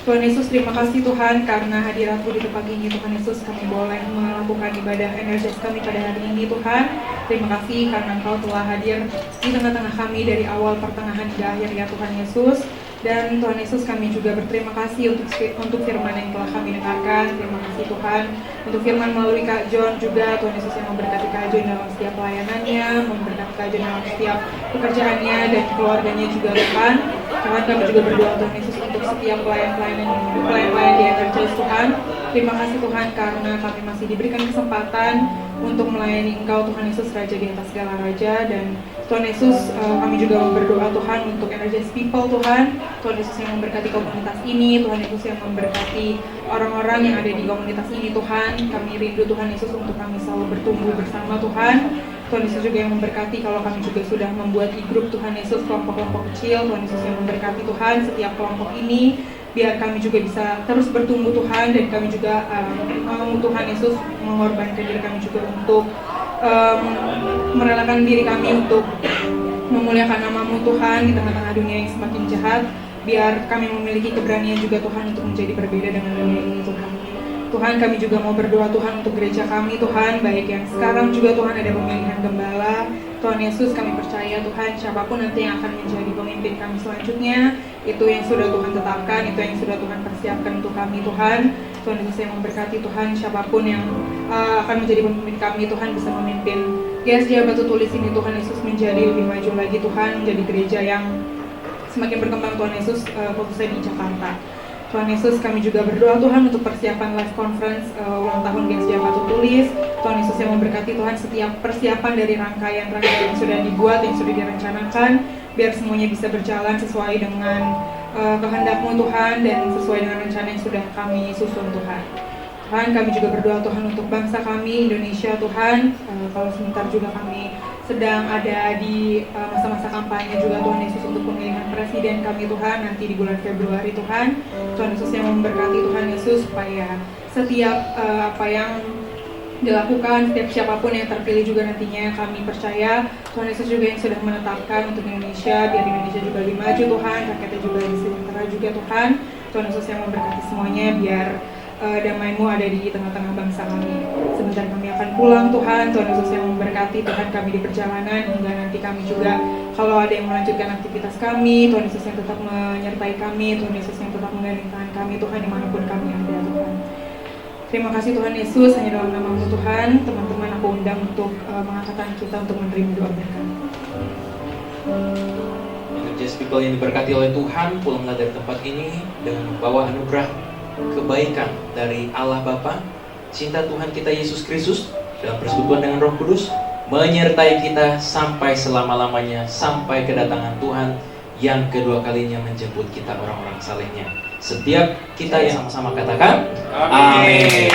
Tuhan Yesus, terima kasih Tuhan karena hadirat-Mu di tempat ini. Tuhan Yesus, kami boleh melakukan ibadah Energize kami pada hari ini Tuhan. Terima kasih karena Engkau telah hadir di tengah-tengah kami dari awal, pertengahan, hingga akhir ya Tuhan Yesus. Dan Tuhan Yesus, kami juga berterima kasih untuk firman yang telah kami dengarkan. Terima kasih Tuhan untuk firman melalui Kak John juga. Tuhan Yesus yang memberkati Kak John dalam setiap pelayanannya, memberkati Kak John dalam setiap pekerjaannya dan keluarganya juga Tuhan. Tuhan, kami juga berdoa Tuhan Yesus untuk setiap pelayan-pelayan di Energize Tuhan. Terima kasih Tuhan karena kami masih diberikan kesempatan untuk melayani Engkau Tuhan Yesus, Raja di atas segala Raja. Dan Tuhan Yesus, kami juga berdoa Tuhan untuk Energize People Tuhan. Tuhan Yesus yang memberkati komunitas ini, Tuhan Yesus yang memberkati orang-orang yang ada di komunitas ini Tuhan. Kami rindu Tuhan Yesus untuk kami selalu bertumbuh bersama Tuhan. Tuhan Yesus juga yang memberkati kalau kami juga sudah membuat di grup Tuhan Yesus kelompok-kelompok kecil. Tuhan Yesus yang memberkati Tuhan setiap kelompok ini, biar kami juga bisa terus bertumbuh Tuhan. Dan kami juga mau Tuhan Yesus mengorbankan diri kami juga untuk merelakan diri kami untuk memuliakan nama-Mu Tuhan di tengah-tengah dunia yang semakin jahat. Biar kami memiliki keberanian juga Tuhan untuk menjadi berbeda dengan dunia ini Tuhan. Tuhan, kami juga mau berdoa Tuhan untuk gereja kami Tuhan, baik yang sekarang juga Tuhan ada pemilihan gembala. Tuhan Yesus, kami percaya Tuhan siapapun nanti yang akan menjadi pemimpin kami selanjutnya, itu yang sudah Tuhan tetapkan, itu yang sudah Tuhan persiapkan untuk kami Tuhan. Tuhan Yesus yang memberkati Tuhan, siapapun yang akan menjadi pemimpin kami Tuhan bisa memimpin GSJ Batu Tulis ini Tuhan Yesus menjadi lebih maju lagi Tuhan, menjadi gereja yang semakin berkembang Tuhan Yesus, khususnya di Jakarta. Tuhan Yesus, kami juga berdoa Tuhan untuk persiapan live conference ulang tahun GSJ Batu Tulis. Tuhan Yesus yang memberkati Tuhan setiap persiapan dari rangkaian yang sudah dibuat, yang sudah direncanakan, biar semuanya bisa berjalan sesuai dengan kehendak-Mu Tuhan dan sesuai dengan rencana yang sudah kami susun Tuhan. Tuhan, kami juga berdoa Tuhan untuk bangsa kami Indonesia Tuhan. Kalau sebentar juga kami sedang ada di masa-masa kampanye juga Tuhan Yesus untuk pemilihan presiden kami Tuhan nanti di bulan Februari Tuhan. Tuhan Yesus yang memberkati Tuhan Yesus supaya setiap apa yang dilakukan, setiap siapapun yang terpilih juga nantinya kami percaya Tuhan Yesus juga yang sudah menetapkan untuk Indonesia, biar Indonesia juga lebih maju Tuhan, rakyatnya juga lebih sejahtera juga Tuhan. Tuhan Yesus yang memberkati semuanya biar damai-Mu ada di tengah-tengah bangsa kami. Sebentar kami akan pulang Tuhan. Tuhan Yesus yang memberkati Tuhan kami di perjalanan hingga nanti kami juga kalau ada yang melanjutkan aktivitas kami. Tuhan Yesus yang tetap menyertai kami. Tuhan Yesus yang tetap menggandeng tangan kami Tuhan dimanapun kami ada Tuhan. Terima kasih Tuhan Yesus, hanya dalam nama-Mu Tuhan, teman-teman aku undang untuk mengangkat tangan kita untuk menerima doa berkat. Energies People yang diberkati oleh Tuhan, pulanglah dari tempat ini dengan membawa anugerah kebaikan dari Allah Bapa, cinta Tuhan kita Yesus Kristus dalam persekutuan dengan Roh Kudus menyertai kita sampai selama-lamanya, sampai kedatangan Tuhan yang kedua kalinya menjemput kita orang-orang salehnya. Setiap kita yang sama-sama katakan amin.